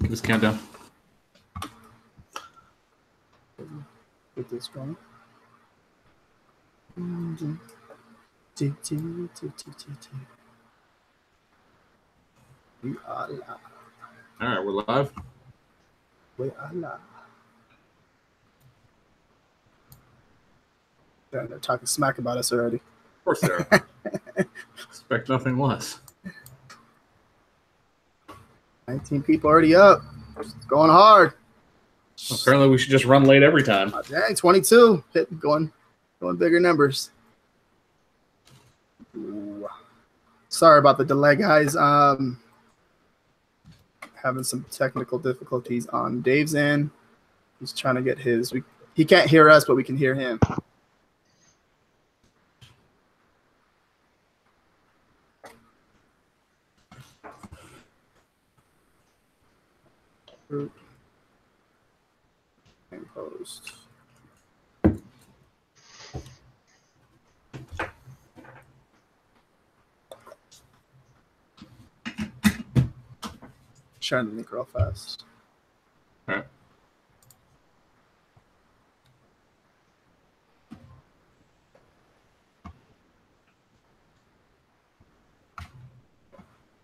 Give us a countdown. Get this going. We are live. All right, we're live. We are live. They're talking smack about us already. Of course they are. Expect nothing less. 19 people already up. It's going hard. Apparently, we should just run late every time. Oh, dang, 22. Going bigger numbers. Ooh. Sorry about the delay, guys. Having some technical difficulties on Dave's end. He's trying to get his. He can't hear us, but we can hear him. Group and post. Sharing the link real fast. All right.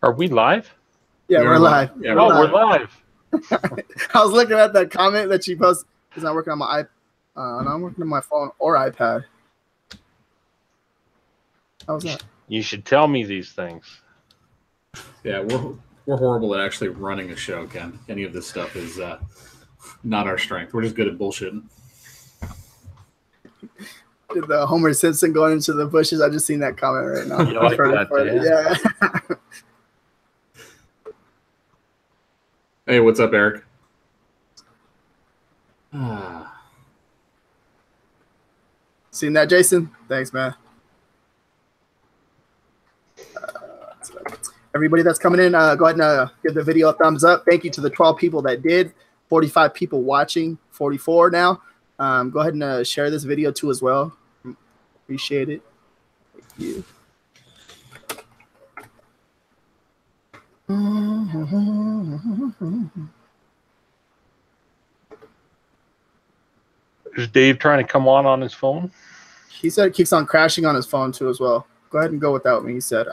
Are we live? Yeah, we're live. Yeah, we're live. I was looking at that comment that she posted. It's not working on my not working on my phone or iPad. How was that? You should tell me these things. Yeah, we're horrible at actually running a show, Ken. Any of this stuff is not our strength. We're just good at bullshitting. Did the Homer Simpson going into the bushes? I just seen that comment right now. You like that, yeah. Hey, what's up, Eric? Seen that, Jason? Thanks, man. Everybody that's coming in, go ahead and give the video a thumbs up. Thank you to the 12 people that did. 45 people watching, 44 now. Go ahead and share this video too as well. Appreciate it. Thank you. Is Dave trying to come on his phone? He said it keeps on crashing on his phone too as well. Go ahead and go without me, he said.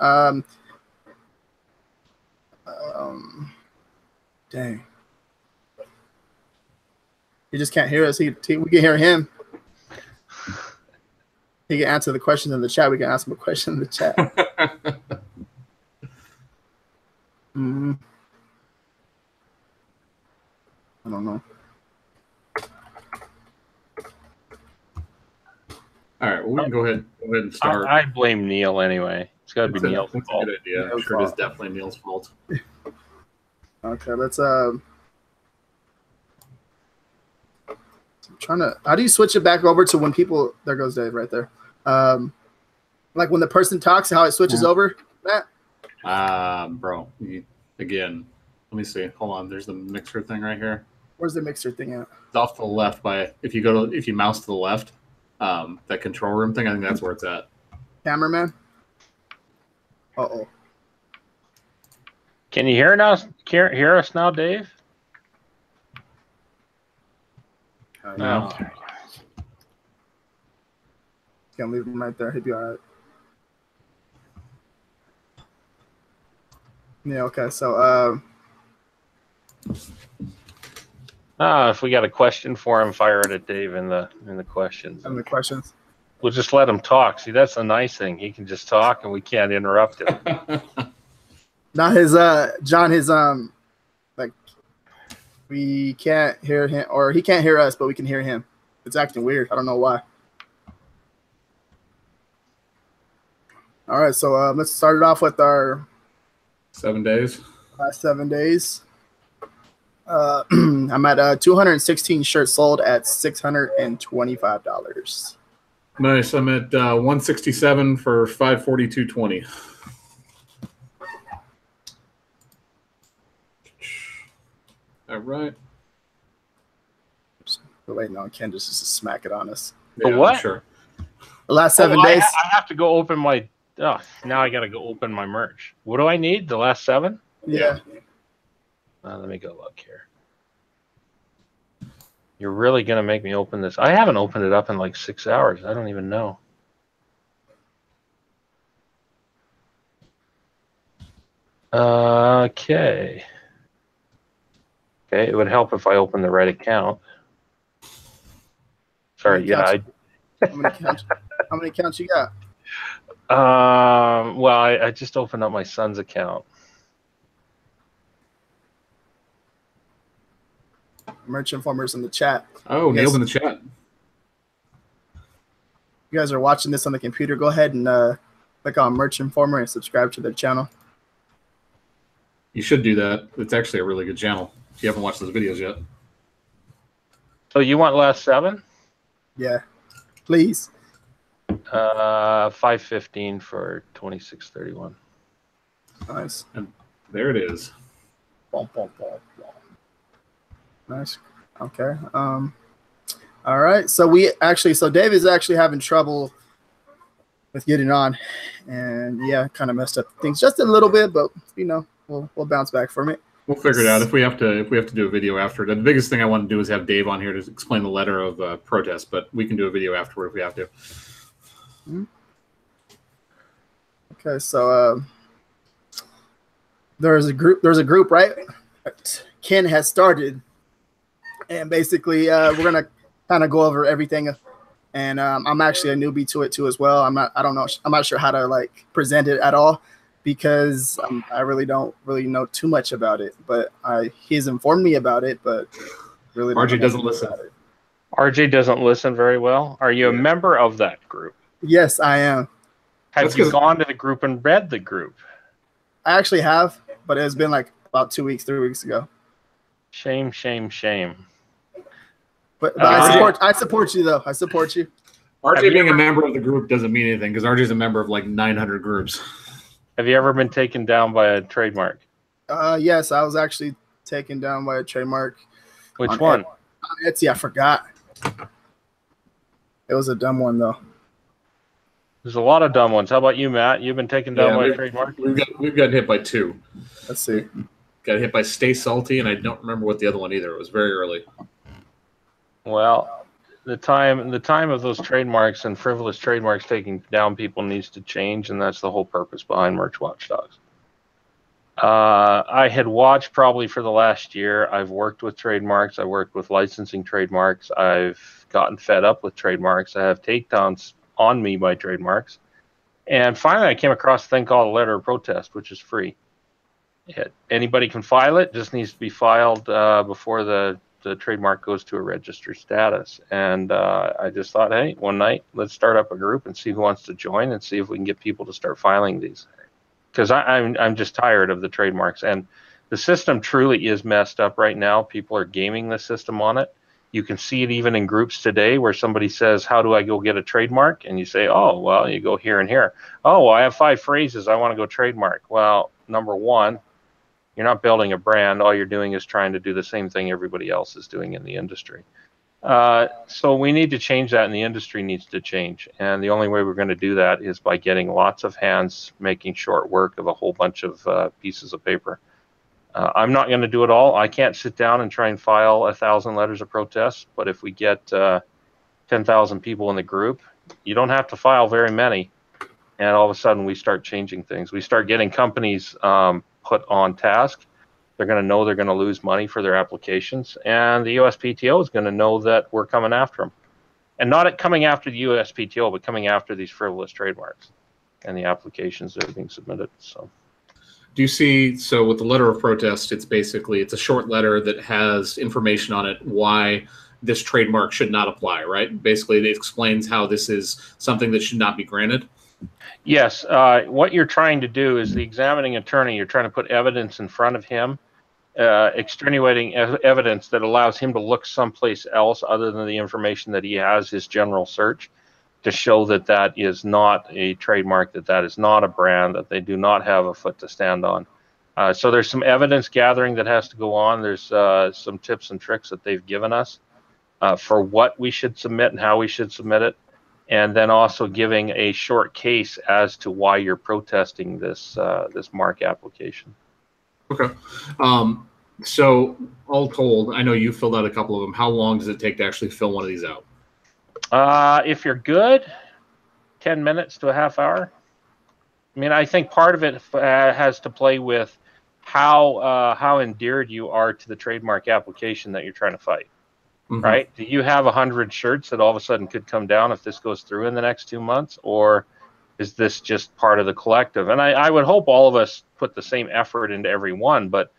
Dang. He just can't hear us. We can hear him. He can answer the questions in the chat. We can ask him a question in the chat. I don't know. All right, well, we can go ahead and start. I blame Neil anyway. It's got to be Neil's fault. That's a good idea. I'm sure it is definitely Neil's fault. Okay, let's I'm trying to. How do you switch it back over to when people? There goes Dave right there. Like when the person talks, how it switches over. Matt. Bro. Again, let me see. Hold on. There's the mixer thing right here. Where's the mixer thing at? It's off to the left by if you mouse to the left. That control room thing. I think that's where it's at. Cameraman. Uh-oh. Can you hear us? Hear us now, Dave? No. Can't leave him right there. He'd be all right. Yeah. Okay. So. If we got a question for him, fire it at Dave in the questions. And the questions. We'll just let him talk. See, that's the nice thing. He can just talk, and we can't interrupt him. Not his John. His like we can't hear him, or he can't hear us, but we can hear him. It's acting weird. I don't know why. All right, so let's start it off with our 7 days. Last 7 days. I'm at 216 shirts sold at $625. Nice. I'm at 167 for 542.20. All right. We're waiting on Ken just to smack it on us. Yeah, what? Sure. The last 7 days. I have to go open my. Oh, now I got to go open my merch. What do I need? The last 7? Yeah. Let me go look here. You're really going to make me open this. I haven't opened it up in like 6 hours. I don't even know. Okay. Okay, it would help if I open the right account. Sorry, yeah. How many accounts you got? Well, I just opened up my son's account. Merch Informers in the chat. Oh, Neil's in the chat. You guys are watching this on the computer, go ahead and click on Merch Informer and subscribe to their channel. You should do that. It's actually a really good channel if you haven't watched those videos yet. So you want last 7? Yeah, please. 515 for 2631. Nice. And there it is. Nice. Okay. All right. So Dave is actually having trouble with getting on, and yeah, kind of messed up things just a little bit, but you know, we'll bounce back from it. We'll figure it out if we have to do a video after. The biggest thing I want to do is have Dave on here to explain the letter of protest, but we can do a video afterward if we have to. Okay, so there's a group, right? Ken has started, and basically we're gonna kind of go over everything. And I'm actually a newbie to it too as well. I'm not sure how to like present it at all, because I really don't know too much about it, but he's informed me about it, but really RJ doesn't listen. RJ doesn't listen very well. Are you a member of that group? Yes, I am. Have you gone to the group and read the group? I actually have, but it's been like about 3 weeks ago. Shame, shame, shame. But I support you though. I support you. RJ being a member of the group doesn't mean anything, because RJ is a member of like 900 groups. Have you ever been taken down by a trademark? Yes, I was actually taken down by a trademark. Which one? On Etsy, I forgot. It was a dumb one though. There's a lot of dumb ones. How about you, Matt? You've been taken down by a trademark? We've gotten hit by 2. Let's see. Got hit by Stay Salty, and I don't remember what the other one either. It was very early. Well, the time of those trademarks and frivolous trademarks taking down people needs to change, and that's the whole purpose behind Merch Watchdogs. I had watched probably for the last year. I've worked with trademarks. I worked with licensing trademarks. I've gotten fed up with trademarks. I have takedowns on me by trademarks. And finally, I came across a thing called a letter of protest, which is free. Anybody can file it. Just needs to be filed before the trademark goes to a registered status. And I just thought, hey, one night, let's start up a group and see who wants to join and see if we can get people to start filing these. Because I'm just tired of the trademarks. And the system truly is messed up right now. People are gaming the system on it. You can see it even in groups today where somebody says, how do I go get a trademark? And you say, oh, well, you go here and here. Oh, well, I have 5 phrases. I want to go trademark. Well, number one, you're not building a brand. All you're doing is trying to do the same thing everybody else is doing in the industry. So we need to change that, and the industry needs to change. And the only way we're going to do that is by getting lots of hands making short work of a whole bunch of pieces of paper. I'm not going to do it all. I can't sit down and try and file 1,000 letters of protest, but if we get 10,000 people in the group, you don't have to file very many. And all of a sudden we start changing things. We start getting companies put on task. They're going to know they're going to lose money for their applications, and the USPTO is going to know that we're coming after them. And not coming after the USPTO, but coming after these frivolous trademarks and the applications that are being submitted. So, do you see, so with the letter of protest, it's a short letter that has information on it why this trademark should not apply, right? Basically, it explains how this is something that should not be granted. Yes, what you're trying to do is the examining attorney, you're trying to put evidence in front of him, extenuating evidence that allows him to look someplace else other than the information that he has, his general search, to show that that is not a trademark, that is not a brand, that they do not have a foot to stand on. So there's some evidence gathering that has to go on. There's some tips and tricks that they've given us for what we should submit and how we should submit it. And then also giving a short case as to why you're protesting this this mark application. Okay. So all told, I know you filled out a couple of them. How long does it take to actually fill one of these out? If you're good, 10 minutes to a half hour. I mean, I think part of it has to play with how endeared you are to the trademark application that you're trying to fight. Mm-hmm. Right? Do you have 100 shirts that all of a sudden could come down if this goes through in the next 2 months, or is this just part of the collective? And I would hope all of us put the same effort into every one, but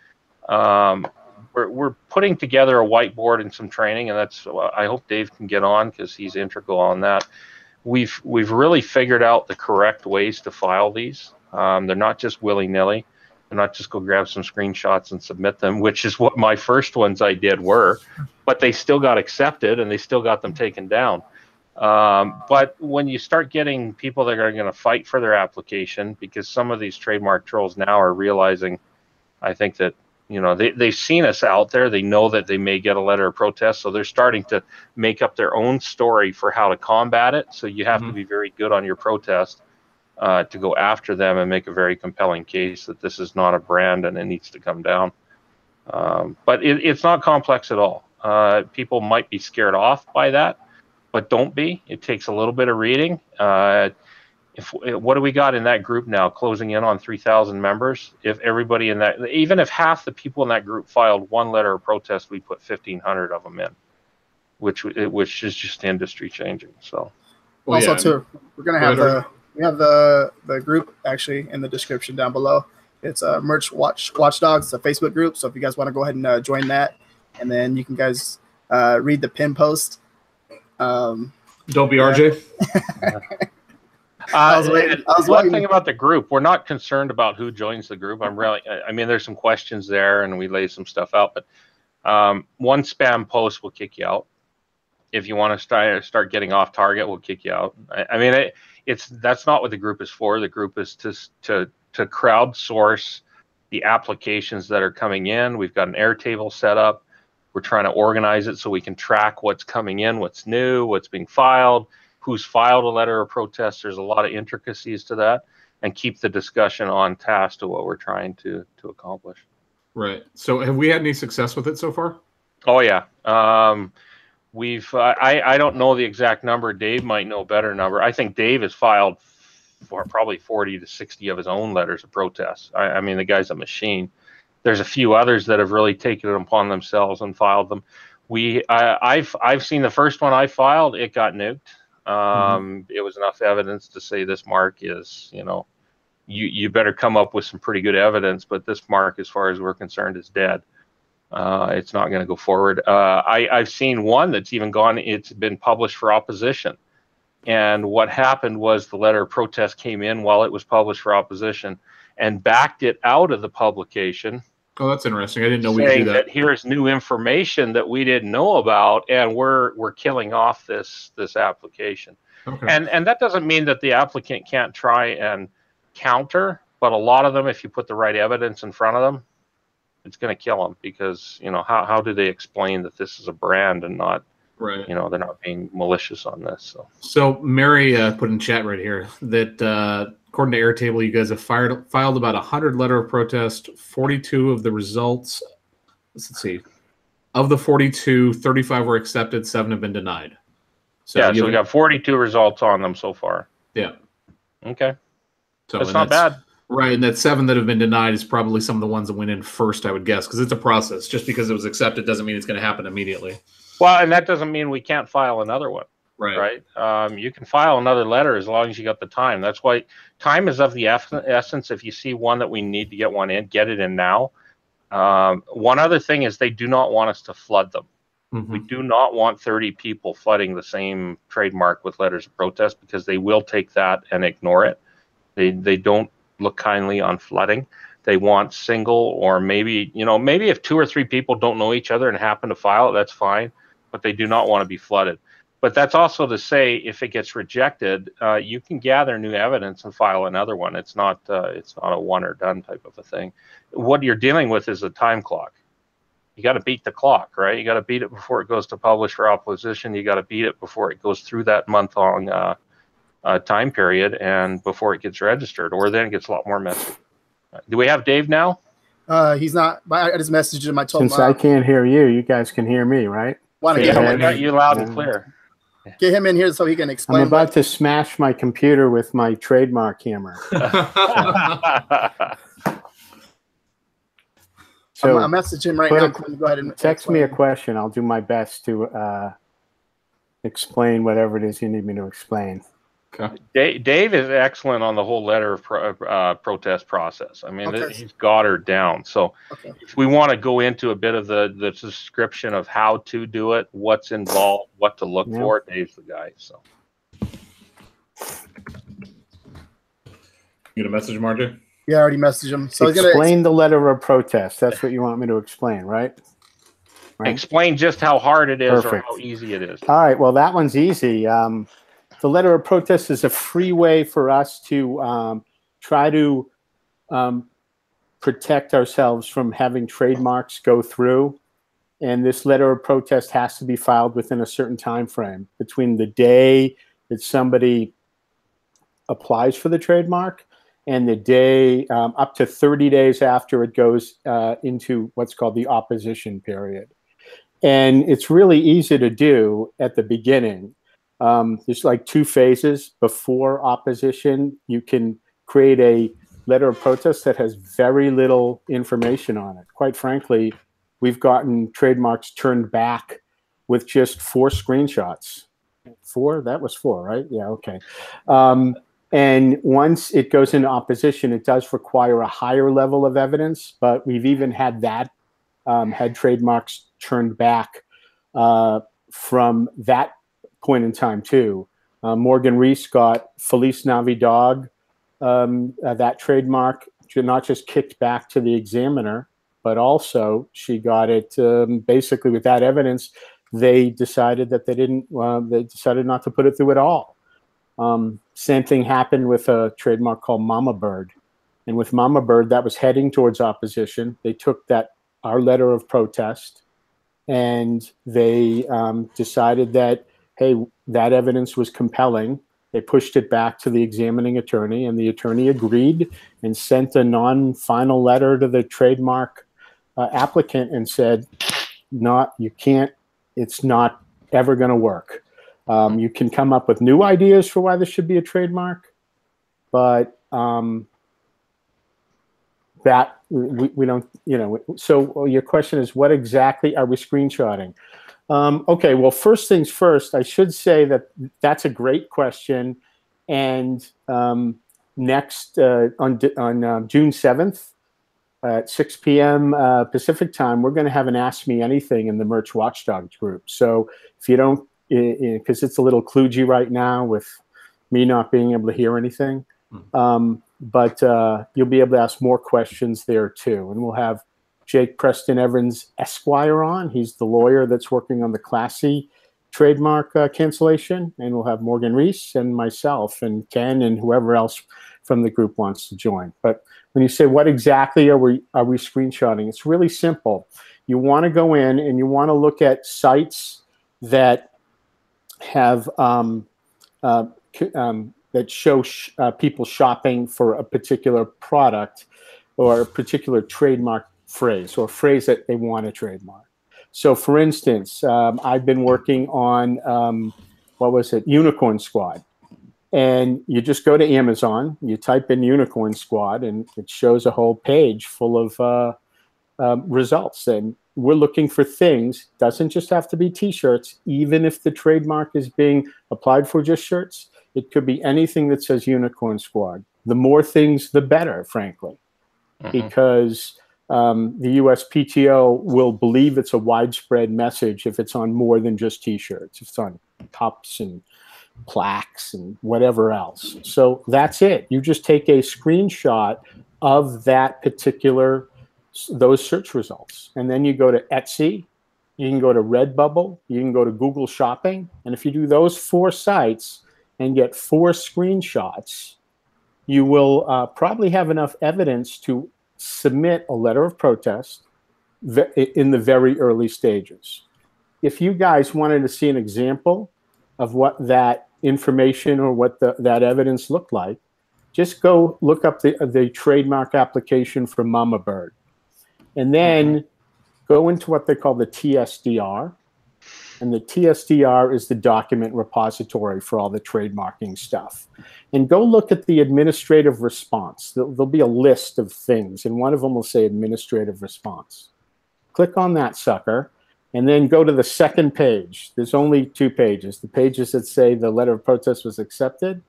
we're putting together a whiteboard and some training, and that's I hope Dave can get on because he's integral on that. We've really figured out the correct ways to file these. They're not just willy-nilly. They're not just go grab some screenshots and submit them, which is what my first ones I did were, but they still got accepted and they still got them taken down. But when you start getting people that are going to fight for their application, because some of these trademark trolls now are realizing, I think that, you know, they've seen us out there. They know that they may get a letter of protest, so they're starting to make up their own story for how to combat it. So you have to be very good on your protest to go after them and make a very compelling case that this is not a brand and it needs to come down. But it's not complex at all. People might be scared off by that, but don't be. It takes a little bit of reading. What do we got in that group now? Closing in on 3,000 members. If everybody in that, even if half the people in that group filed one letter of protest, we put 1,500 of them in, which is just industry changing. So, well, also too, we're gonna have the group actually in the description down below. It's Merch Watchdogs. It's a Facebook group. So if you guys want to go ahead and join that, and then you can guys read the pin post. Don't be RJ. One thing about the group, we're not concerned about who joins the group. I mean, there's some questions there, and we lay some stuff out. But one spam post will kick you out. If you want to start getting off target, we'll kick you out. I mean, that's not what the group is for. The group is to crowdsource the applications that are coming in. We've got an Airtable set up. We're trying to organize it so we can track what's coming in, what's new, what's being filed, who's filed a letter of protest. There's a lot of intricacies to that, and keep the discussion on task to what we're trying to accomplish. Right. So have we had any success with it so far? Oh, yeah. I don't know the exact number. Dave might know a better number. I think Dave has filed for probably 40 to 60 of his own letters of protest. I mean, the guy's a machine. There's a few others that have really taken it upon themselves and filed them. I've seen the first one I filed. It got nuked. It was enough evidence to say this mark is, you know, you better come up with some pretty good evidence, but this mark, as far as we're concerned, is dead. It's not going to go forward. I've seen one that's even gone, it's been published for opposition. And what happened was the letter of protest came in while it was published for opposition and backed it out of the publication. Oh, that's interesting. I didn't know we could do that. Here's new information that we didn't know about, and we're killing off this application. Okay. And that doesn't mean that the applicant can't try and counter, but a lot of them, if you put the right evidence in front of them, it's going to kill them, because, you know, how do they explain that this is a brand and not, right? You know, they're not being malicious on this. So Mary put in chat right here that according to Airtable, you guys have filed about 100 letter of protest. 42 of the results, let's see, of the 42, 35 were accepted, 7 have been denied. So we got 42 results on them so far. Yeah. Okay. So that's not bad. Right, and that 7 that have been denied is probably some of the ones that went in first, I would guess, because it's a process. Just because it was accepted doesn't mean it's going to happen immediately. Well, and that doesn't mean we can't file another one. Right. You can file another letter as long as you got the time. That's why time is of the essence. If you see one that we need to get one in, get it in now. One other thing is they do not want us to flood them. We do not want 30 people flooding the same trademark with letters of protest, because they will take that and ignore it. They don't look kindly on flooding. They want single, or maybe if 2 or 3 people don't know each other and happen to file it, that's fine, but they do not want to be flooded. But that's also to say, if it gets rejected, you can gather new evidence and file another one. It's not a one or done type of a thing. What you're dealing with is a time clock. You got to beat the clock, right? You got to beat it before it goes to publish for opposition. You got to beat it before it goes through that month-long time period, and before it gets registered, or then it gets a lot more messy. Do we have Dave now? He's not. I just messaged him. I told Since him. I can't hear you, you guys can hear me, right? Want to Yeah, get we him, got you loud and clear. get him in here so he can explain. I'm about to smash my computer with my trademark hammer. So I'll message him right now. Go ahead and text me a question. I'll do my best to explain whatever it is you need me to explain. Okay. Dave is excellent on the whole letter of protest process. I mean, he's got her down. So if we want to go into a bit of the description of how to do it, what's involved, what to look for, Dave's the guy. So you gonna message Margie? Yeah, I already messaged him. So explain the letter of protest. That's what you want me to explain, right? Explain just how hard it is. Perfect. Or how easy it is. All right. Well, that one's easy. The letter of protest is a free way for us to try to protect ourselves from having trademarks go through. And this letter of protest has to be filed within a certain time frame between the day that somebody applies for the trademark and the day up to 30 days after it goes into what's called the opposition period. And it's really easy to do at the beginning. There's like 2 phases. Before opposition, you can create a letter of protest that has very little information on it. Quite frankly, we've gotten trademarks turned back with just 4 screenshots. 4? That was 4, right? Yeah, okay. And once it goes into opposition, it does require a higher level of evidence, but we've even had that, had trademarks turned back from that point in time too. Morgan Reis got Feliz Navidad, that trademark, not just kicked back to the examiner, but also she got it basically with that evidence. They decided that they decided not to put it through at all. Same thing happened with a trademark called Mama Bird. And with Mama Bird, that was heading towards opposition. They took our letter of protest and they decided that, hey, that evidence was compelling. They pushed it back to the examining attorney, and the attorney agreed and sent a non-final letter to the trademark applicant and said, you can't, it's not ever going to work. You can come up with new ideas for why this should be a trademark, but that we don't, so your question is, what exactly are we screenshotting? Okay, well, first things first, I should say that's a great question. And next, on June 7th at 6 p.m. Pacific time, we're going to have an Ask Me Anything in the Merch Watchdogs group. So if you don't, because it's a little kludgy right now with me not being able to hear anything, but you'll be able to ask more questions there too. And we'll have Jake Preston Evans Esquire on. He's the lawyer that's working on the Classy trademark cancellation. And we'll have Morgan Reis and myself and Ken and whoever else from the group wants to join. But when you say what exactly are we screenshotting, it's really simple. You want to go in and you want to look at sites that have that show people shopping for a particular product or a particular trademark phrase or phrase that they want to trademark. So for instance, I've been working on, Unicorn Squad. And you just go to Amazon, you type in Unicorn Squad, and it shows a whole page full of results. And we're looking for things, doesn't just have to be T-shirts, even if the trademark is being applied for just shirts. It could be anything that says Unicorn Squad. The more things, the better, frankly, because the USPTO will believe it's a widespread message if it's on more than just T-shirts. If it's on cups and plaques and whatever else. So that's it. You just take a screenshot of that those search results. And then you go to Etsy, you can go to Redbubble, you can go to Google Shopping. And if you do those 4 sites and get 4 screenshots, you will probably have enough evidence to submit a letter of protest in the very early stages. If you guys wanted to see an example of what that information or what that evidence looked like, just go look up the trademark application for Mama Bird. and then go into what they call the TSDR. And the TSDR is the document repository for all the trademarking stuff. And go look at the administrative response. There'll be a list of things, and one of them will say administrative response. Click on that sucker, and then go to the second page. There's only 2 pages. The pages that say the letter of protest was accepted,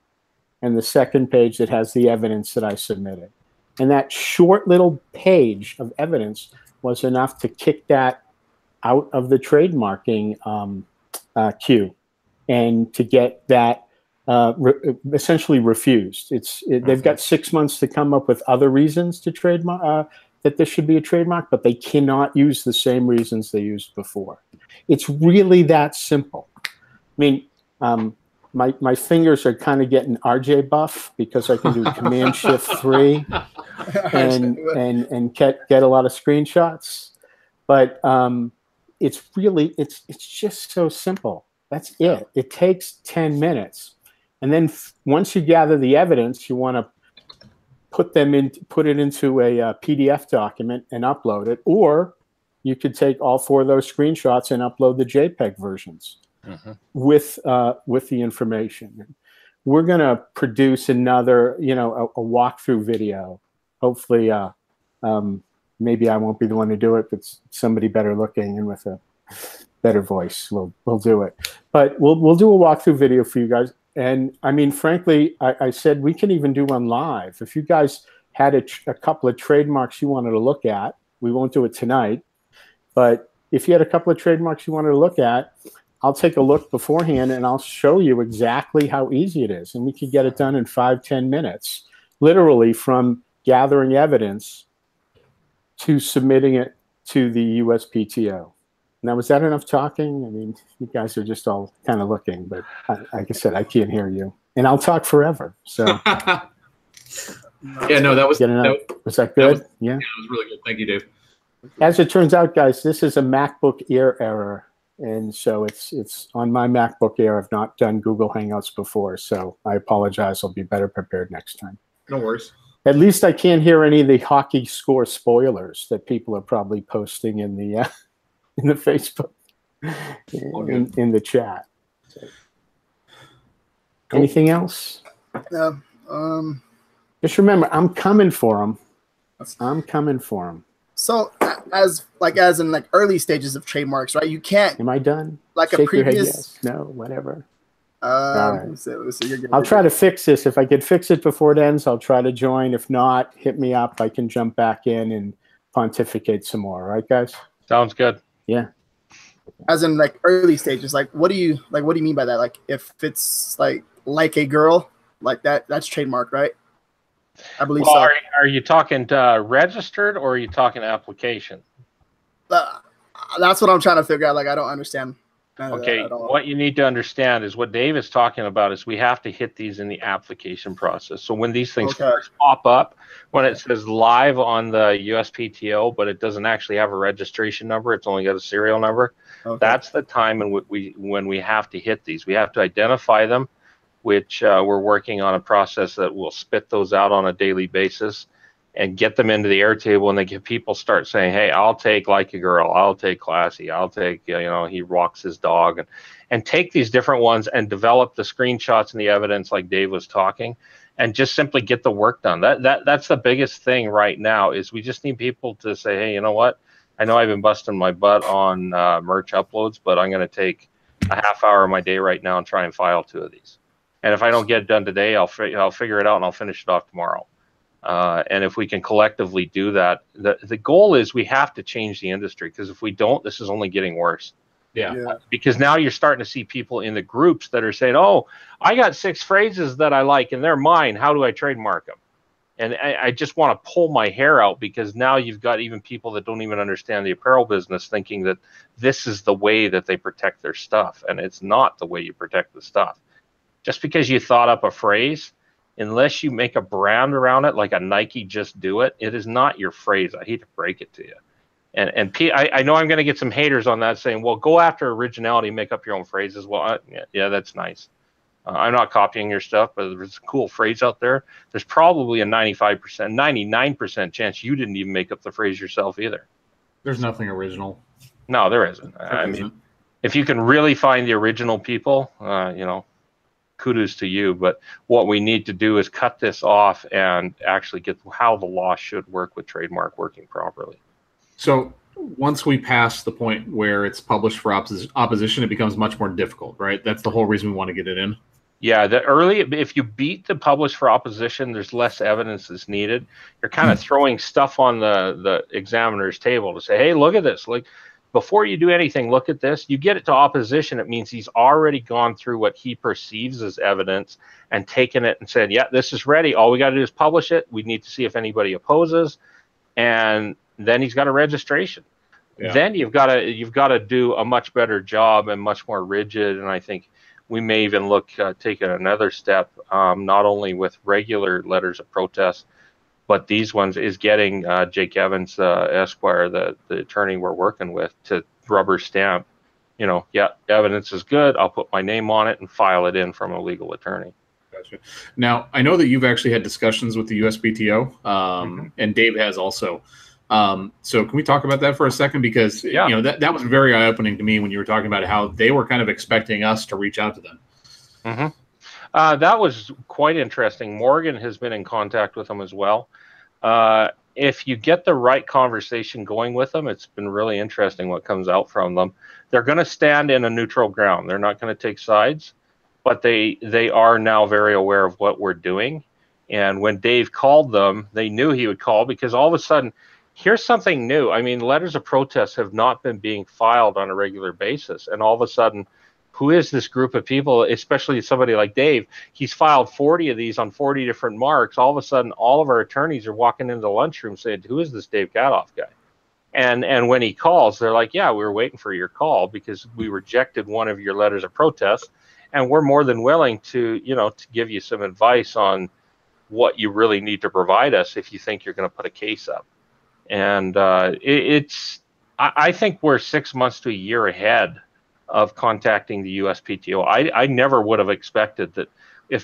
and the second page that has the evidence that I submitted. And that short little page of evidence was enough to kick that out of the trademarking queue and to get that essentially refused. They've got 6 months to come up with other reasons to trademark that this should be a trademark, but they cannot use the same reasons they used before. It's really that simple. I mean, my fingers are kind of getting RJ buff because I can do Command Shift 3 and get a lot of screenshots. But it's just so simple. That's it. It takes 10 minutes. And then once you gather the evidence, you want to put it into a PDF document and upload it, or you could take all 4 of those screenshots and upload the JPEG versions with the information. We're going to produce another, a walkthrough video. Hopefully, maybe I won't be the one to do it, but somebody better looking and with a better voice will do it. But we'll do a walkthrough video for you guys. And I mean, frankly, I said we can even do one live. If you guys had a couple of trademarks you wanted to look at, we won't do it tonight. But if you had a couple of trademarks you wanted to look at, I'll take a look beforehand and I'll show you exactly how easy it is. And we can get it done in 5-10 minutes, literally from gathering evidence to submitting it to the USPTO. Now, was that enough talking? I mean, you guys are just all kind of looking, but like I said, I can't hear you. And I'll talk forever. So, yeah, no, was that good? Yeah, it was really good. Thank you, Dave. As it turns out, guys, this is a MacBook Air error. And so it's on my MacBook Air. I've not done Google Hangouts before, so I apologize. I'll be better prepared next time. No worries. At least I can't hear any of the hockey score spoilers that people are probably posting in the Facebook, in the chat. So, anything else? Just remember, I'm coming for them. I'm coming for them. So as in early stages of trademarks, right? You can't. Am I done? Like Shake a previous. Your head, yes. No, whatever. Right. I'll try to fix this. If I could fix it before it ends, I'll try to join. If not, hit me up. I can jump back in and pontificate some more. Right, guys? Sounds good. Yeah. As in early stages, what do you mean by that? Like if it's like a girl, that's trademark, right? I believe so. Are you talking registered or are you talking application? That's what I'm trying to figure out. I don't understand. Okay, what you need to understand is what Dave is talking about is we have to hit these in the application process. So when these things first pop up, when it says live on the USPTO, but it doesn't actually have a registration number, it's only got a serial number, that's the time when we have to hit these. We have to identify them, which we're working on a process that will spit those out on a daily basis and get them into the Airtable, and then people start saying, hey, I'll take like a girl, I'll take classy, I'll take, he walks his dog, and take these different ones and develop the screenshots and the evidence like Dave was talking, and just simply get the work done. That's the biggest thing right now is we just need people to say, hey, you know what? I know I've been busting my butt on merch uploads, but I'm going to take a half hour of my day right now and try and file 2 of these. And if I don't get it done today, I'll figure it out and I'll finish it off tomorrow. And if we can collectively do that, the goal is we have to change the industry, because if we don't, this is only getting worse. Yeah. Because now you're starting to see people in the groups that are saying, oh, I got 6 phrases that I like and they're mine. How do I trademark them? And I just want to pull my hair out, because now you've got even people that don't even understand the apparel business thinking that this is the way that they protect their stuff. And it's not the way you protect the stuff. Just because you thought up a phrase, unless you make a brand around it, like a Nike Just Do It, it is not your phrase. I hate to break it to you. And I know I'm going to get some haters on that saying, well, go after originality, make up your own phrases. Well, yeah, that's nice. I'm not copying your stuff, but there's a cool phrase out there. There's probably a 95%, 99% chance you didn't even make up the phrase yourself either. There's nothing original. No, there isn't. I mean, if you can really find the original people, you know, kudos to you. But what we need to do is cut this off and actually get how the law should work with trademark working properly. So once we pass the point where it's published for opposition, it becomes much more difficult, right? That's the whole reason we want to get it in. Yeah, if you beat the publish for opposition, there's less evidence that's needed. You're kind of throwing stuff on the examiner's table to say, hey, look at this. Like, before you do anything, look at this. You get it to opposition, it means he's already gone through what he perceives as evidence and taken it and said, yeah, this is ready. All we got to do is publish it. We need to see if anybody opposes. And then he's got a registration. Yeah. Then you've got to do a much better job and much more rigid. And I think we may even look take another step, not only with regular letters of protest, but these ones is getting Jake Evans, Esquire, the attorney we're working with, to rubber stamp, you know, yeah, evidence is good. I'll put my name on it and file it in from a legal attorney. Gotcha. Now, I know that you've actually had discussions with the USPTO, and Dave has also. So can we talk about that for a second? Because you know, that was very eye-opening to me when you were talking about how they were kind of expecting us to reach out to them. That was quite interesting. Morgan has been in contact with them as well. If you get the right conversation going with them, it's been really interesting what comes out from them. They're going to stand in a neutral ground. They're not going to take sides, but they are now very aware of what we're doing. And when Dave called them, they knew he would call, because all of a sudden, here's something new. I mean, letters of protest have not been being filed on a regular basis. And all of a sudden, who is this group of people, especially somebody like Dave? He's filed 40 of these on 40 different marks. All of a sudden, all of our attorneys are walking into the lunchroom saying, who is this Dave Cadoff guy? And when he calls, they're like, yeah, we were waiting for your call because we rejected one of your letters of protest. And we're more than willing to, you know, to give you some advice on what you really need to provide us if you think you're going to put a case up. And I think we're 6 months to a year ahead of contacting the USPTO. I never would have expected that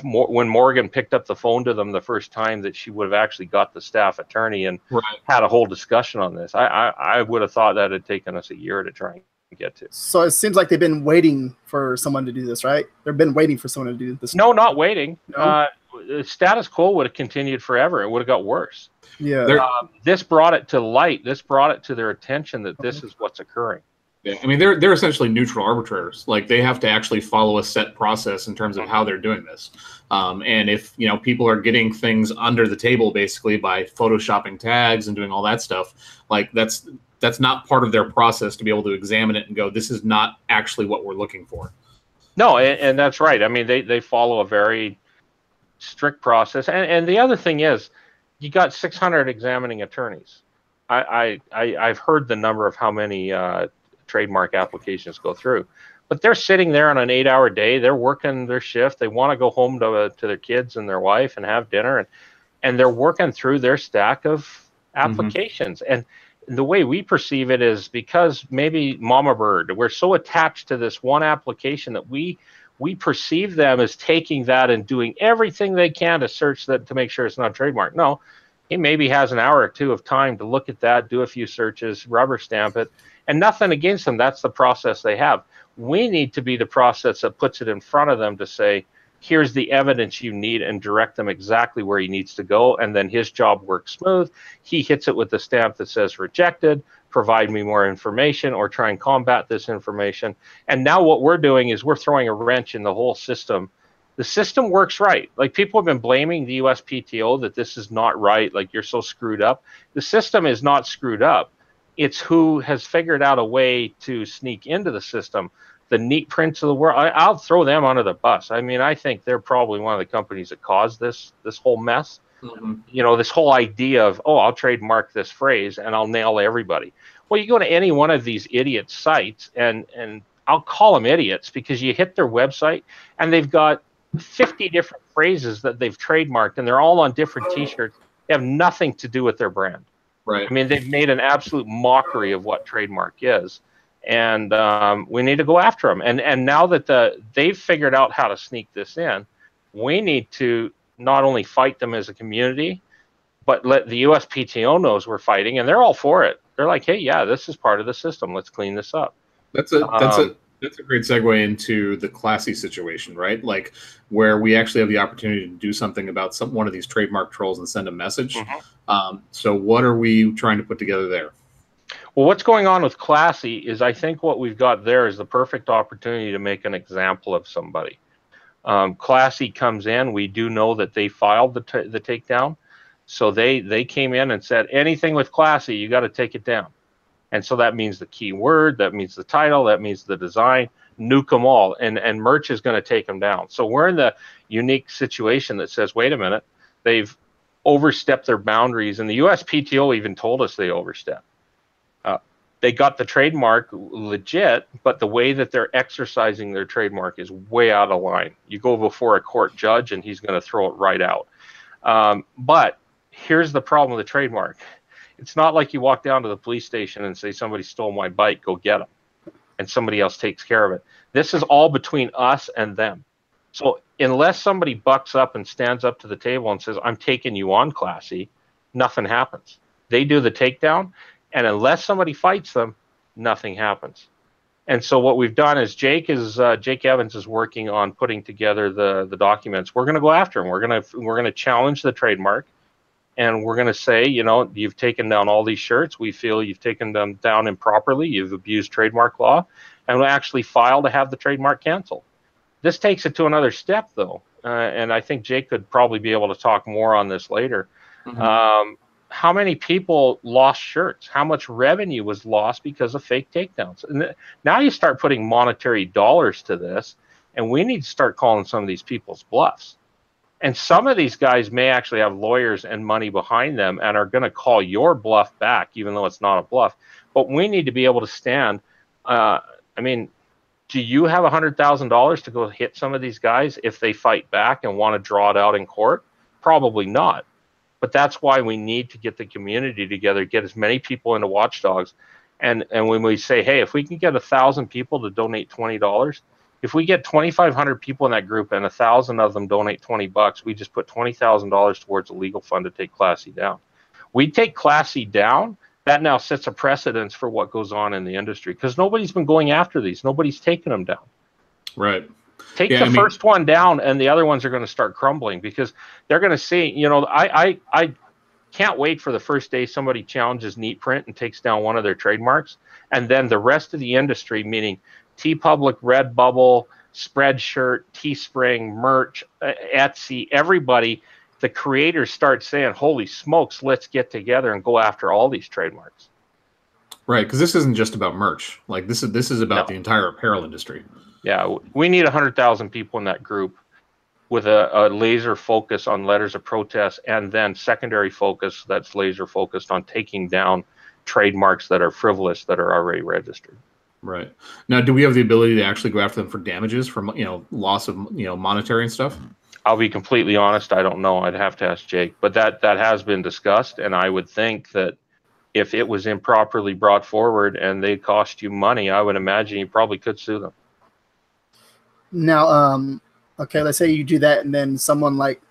when Morgan picked up the phone to them the first time, that she would have actually got the staff attorney and had a whole discussion on this. I would have thought that had taken us a year to try and get to. So it seems like they've been waiting for someone to do this, right? They've been waiting for someone to do this. No, not waiting. No? Status quo would have continued forever. It would have got worse. Yeah. This brought it to light. This brought it to their attention that this is what's occurring. Yeah, I mean, they're essentially neutral arbitrators. Like, they have to actually follow a set process in terms of how they're doing this. And if, you know, people are getting things under the table basically by photoshopping tags and doing all that stuff, like that's not part of their process to be able to examine it and go, this is not actually what we're looking for. No, and that's right. I mean, they follow a very strict process. And the other thing is, you got 600 examining attorneys. I've heard the number of how many trademark applications go through, but they're sitting there on an 8-hour day. They're working their shift. They want to go home to their kids and their wife and have dinner, and they're working through their stack of applications. And the way we perceive it is, because maybe Mama Bird, we're so attached to this one application that we perceive them as taking that and doing everything they can to search that to make sure it's not trademark. No, he maybe has an hour or two of time to look at that, do a few searches, rubber stamp it, and nothing against them. That's the process they have. We need to be the process that puts it in front of them to say, here's the evidence you need, and direct them exactly where he needs to go. And then his job works smooth. He hits it with the stamp that says rejected, provide me more information, or try and combat this information. And now what we're doing is we're throwing a wrench in the whole system. The system works right. Like, people have been blaming the USPTO that this is not right, like, you're so screwed up. The system is not screwed up. It's who has figured out a way to sneak into the system. The neat prints of the world, I'll throw them under the bus. I mean, I think they're probably one of the companies that caused this whole mess. You know, this whole idea of, oh, I'll trademark this phrase and I'll nail everybody. Well, you go to any one of these idiot sites, and I'll call them idiots, because you hit their website and they've got 50 different phrases that they've trademarked, and they're all on different T-shirts. They have nothing to do with their brand. Right. I mean, they've made an absolute mockery of what trademark is. And we need to go after them. And now that they've figured out how to sneak this in, we need to not only fight them as a community, but let the USPTO knows we're fighting, and they're all for it. They're like, hey, yeah, this is part of the system. Let's clean this up. That's a great segue into the classy situation, right? Like where we actually have the opportunity to do something about one of these trademark trolls and send a message. So what are we trying to put together there? Well, what's going on with classy is I think what we've got there is the perfect opportunity to make an example of somebody. Classy comes in. We do know that they filed the takedown. So they came in and said, anything with classy, you got to take it down. And so that means the keyword, that means the title, that means the design, nuke them all. And merch is going to take them down. So we're in the unique situation that says, wait a minute, they've overstepped their boundaries. And the USPTO even told us they overstepped. They got the trademark legit, but the way that they're exercising their trademark is way out of line. You go before a court judge and he's going to throw it right out. But here's the problem with the trademark. It's not like you walk down to the police station and say, somebody stole my bike, go get them. And somebody else takes care of it. This is all between us and them. So unless somebody bucks up and stands up to the table and says, I'm taking you on, classy, nothing happens. They do the takedown. And unless somebody fights them, nothing happens. And so what we've done is Jake Evans is working on putting together the documents. We're going to go after him. We're going to challenge the trademark, and we're going to say, you know, you've taken down all these shirts. We feel you've taken them down improperly. You've abused trademark law, and we'll actually file to have the trademark canceled. This takes it to another step, though, and I think Jake could probably be able to talk more on this later. How many people lost shirts? How much revenue was lost because of fake takedowns? And now you start putting monetary dollars to this, and we need to start calling some of these people's bluffs. And some of these guys may actually have lawyers and money behind them and are going to call your bluff back, even though it's not a bluff. But we need to be able to stand. I mean, do you have $100,000 to go hit some of these guys if they fight back and want to draw it out in court? Probably not. But that's why we need to get the community together, get as many people into Watchdogs. And when we say, hey, if we can get 1,000 people to donate $20, if we get 2,500 people in that group and 1,000 of them donate $20, we just put $20,000 towards a legal fund to take Classy down. We take Classy down, that now sets a precedence for what goes on in the industry because nobody's been going after these. Nobody's taken them down. Right. Take the first one down, and the other ones are going to start crumbling because they're going to see, you know, I can't wait for the first day somebody challenges Neat Print and takes down one of their trademarks, and then the rest of the industry, meaning TeePublic, Redbubble, Spreadshirt, Teespring, Merch, Etsy, everybody, the creators start saying, holy smokes, let's get together and go after all these trademarks. Right, because this isn't just about merch. Like this is about the entire apparel industry. Yeah, we need 100,000 people in that group with a laser focus on letters of protest and then secondary focus that's laser focused on taking down trademarks that are frivolous that are already registered. Right. Now, do we have the ability to actually go after them for damages from, you know, loss of, you know, monetary and stuff? I'll be completely honest, I don't know. I'd have to ask Jake, but that has been discussed, and I would think that if it was improperly brought forward and they cost you money, I would imagine you probably could sue them. Now, okay, let's say you do that, and then someone like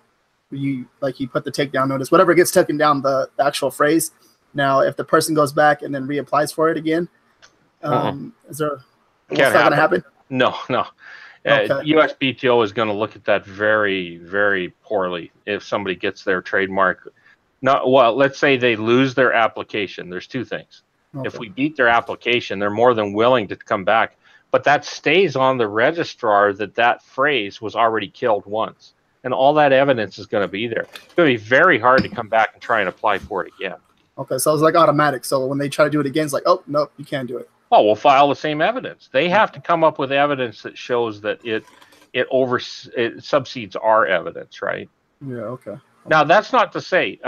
you put the takedown notice, whatever gets taken down, the actual phrase. Now, if the person goes back and then reapplies for it again, is there what's not going to happen? No. Okay. USPTO is going to look at that very, very poorly if somebody gets their trademark. Well, let's say they lose their application. There's two things. Okay. If we beat their application, they're more than willing to come back. But that stays on the registrar that phrase was already killed once. And all that evidence is going to be there. It's going to be very hard to come back and try and apply for it again. Okay, so it's like automatic. So when they try to do it again, it's like, oh, nope, you can't do it. Oh, we'll file the same evidence. They have to come up with evidence that shows that it subsedes our evidence, right? Yeah, okay. Now, that's not to say,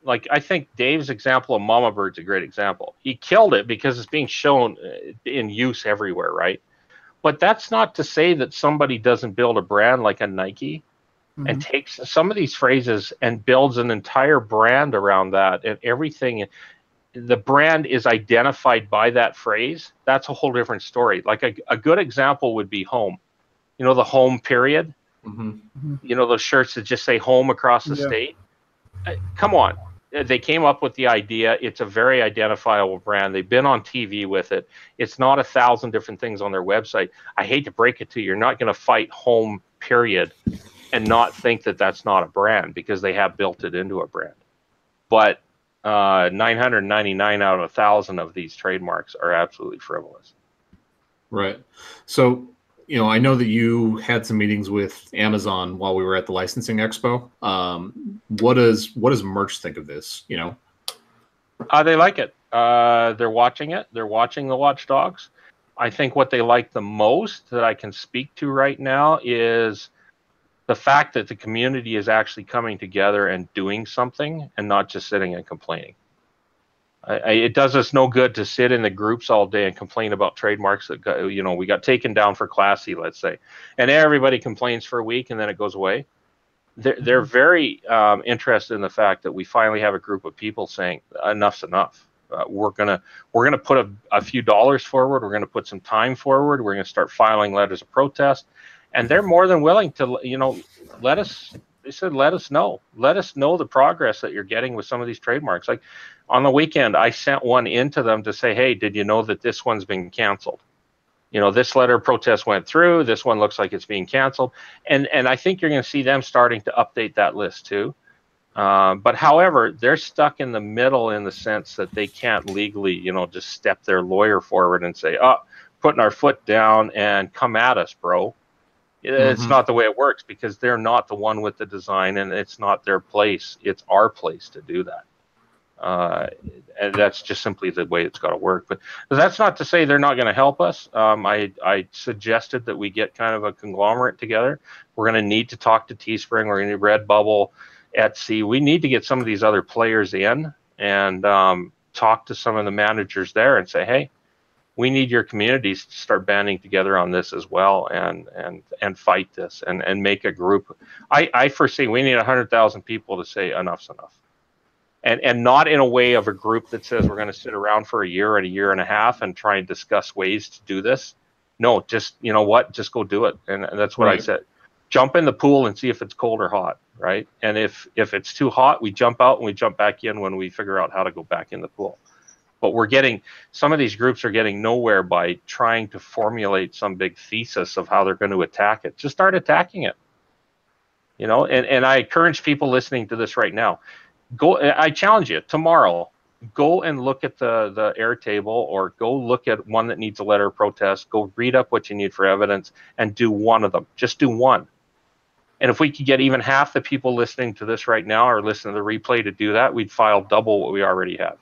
like, I think Dave's example of Mama Bird's a great example. He killed it because it's being shown in use everywhere, right? But that's not to say that somebody doesn't build a brand like a Nike and takes some of these phrases and builds an entire brand around that, and everything. The brand is identified by that phrase. That's a whole different story. Like a good example would be home. You know, the home period. You know, those shirts that just say home across the state. Come on. they came up with the idea. It's a very identifiable brand. They've been on TV with it. It's not 1,000 different things on their website. I hate to break it to you. You're not going to fight home, period, and not think that that's not a brand, because they have built it into a brand. But 999 out of 1,000 of these trademarks are absolutely frivolous. Right. So, you know, I know that you had some meetings with Amazon while we were at the licensing expo. What does merch think of this? You know, they like it. They're watching it. They're watching the watchdogs. I think what they like the most that I can speak to right now is the fact that the community is actually coming together and doing something, and not just sitting and complaining. It does us no good to sit in the groups all day and complain about trademarks that got, you know, we got taken down for classy, let's say, and everybody complains for a week and then it goes away. They're very interested in the fact that we finally have a group of people saying enough's enough. We're gonna put a few dollars forward. We're gonna put some time forward. We're gonna start filing letters of protest, and they're more than willing to, you know, let us. They said, let us know the progress that you're getting with some of these trademarks. Like on the weekend, I sent one into them to say, hey, did you know that this one's been canceled? You know, this letter of protest went through. This one looks like it's being canceled. And I think you're going to see them starting to update that list too. But however, they're stuck in the middle in the sense that they can't legally, you know, just step their lawyer forward and say, oh, putting our foot down and come at us, bro. It's not the way it works, because they're not the one with the design, and it's not their place. It's our place to do that. And that's just simply the way it's got to work. But that's not to say they're not going to help us. I suggested that we get kind of a conglomerate together. We're going to need to talk to Teespring. We're going to need Redbubble, Etsy. We need to get some of these other players in and talk to some of the managers there and say, hey, we need your communities to start banding together on this as well, and fight this and make a group. I foresee we need 100,000 people to say enough's enough, and not in a way of a group that says we're going to sit around for a year and a half and try and discuss ways to do this. No, just, you know what, just go do it. And that's what I said. Jump in the pool and see if it's cold or hot, right? And if it's too hot, we jump out and we jump back in when we figure out how to go back in the pool. But some of these groups are getting nowhere by trying to formulate some big thesis of how they're going to attack it. Just start attacking it. You know, and I encourage people listening to this right now, I challenge you tomorrow, go and look at the Airtable, or go look at one that needs a letter of protest, go read up what you need for evidence, and do one of them. Just do one. And if we could get even half the people listening to this right now or listen to the replay to do that, we'd file double what we already have.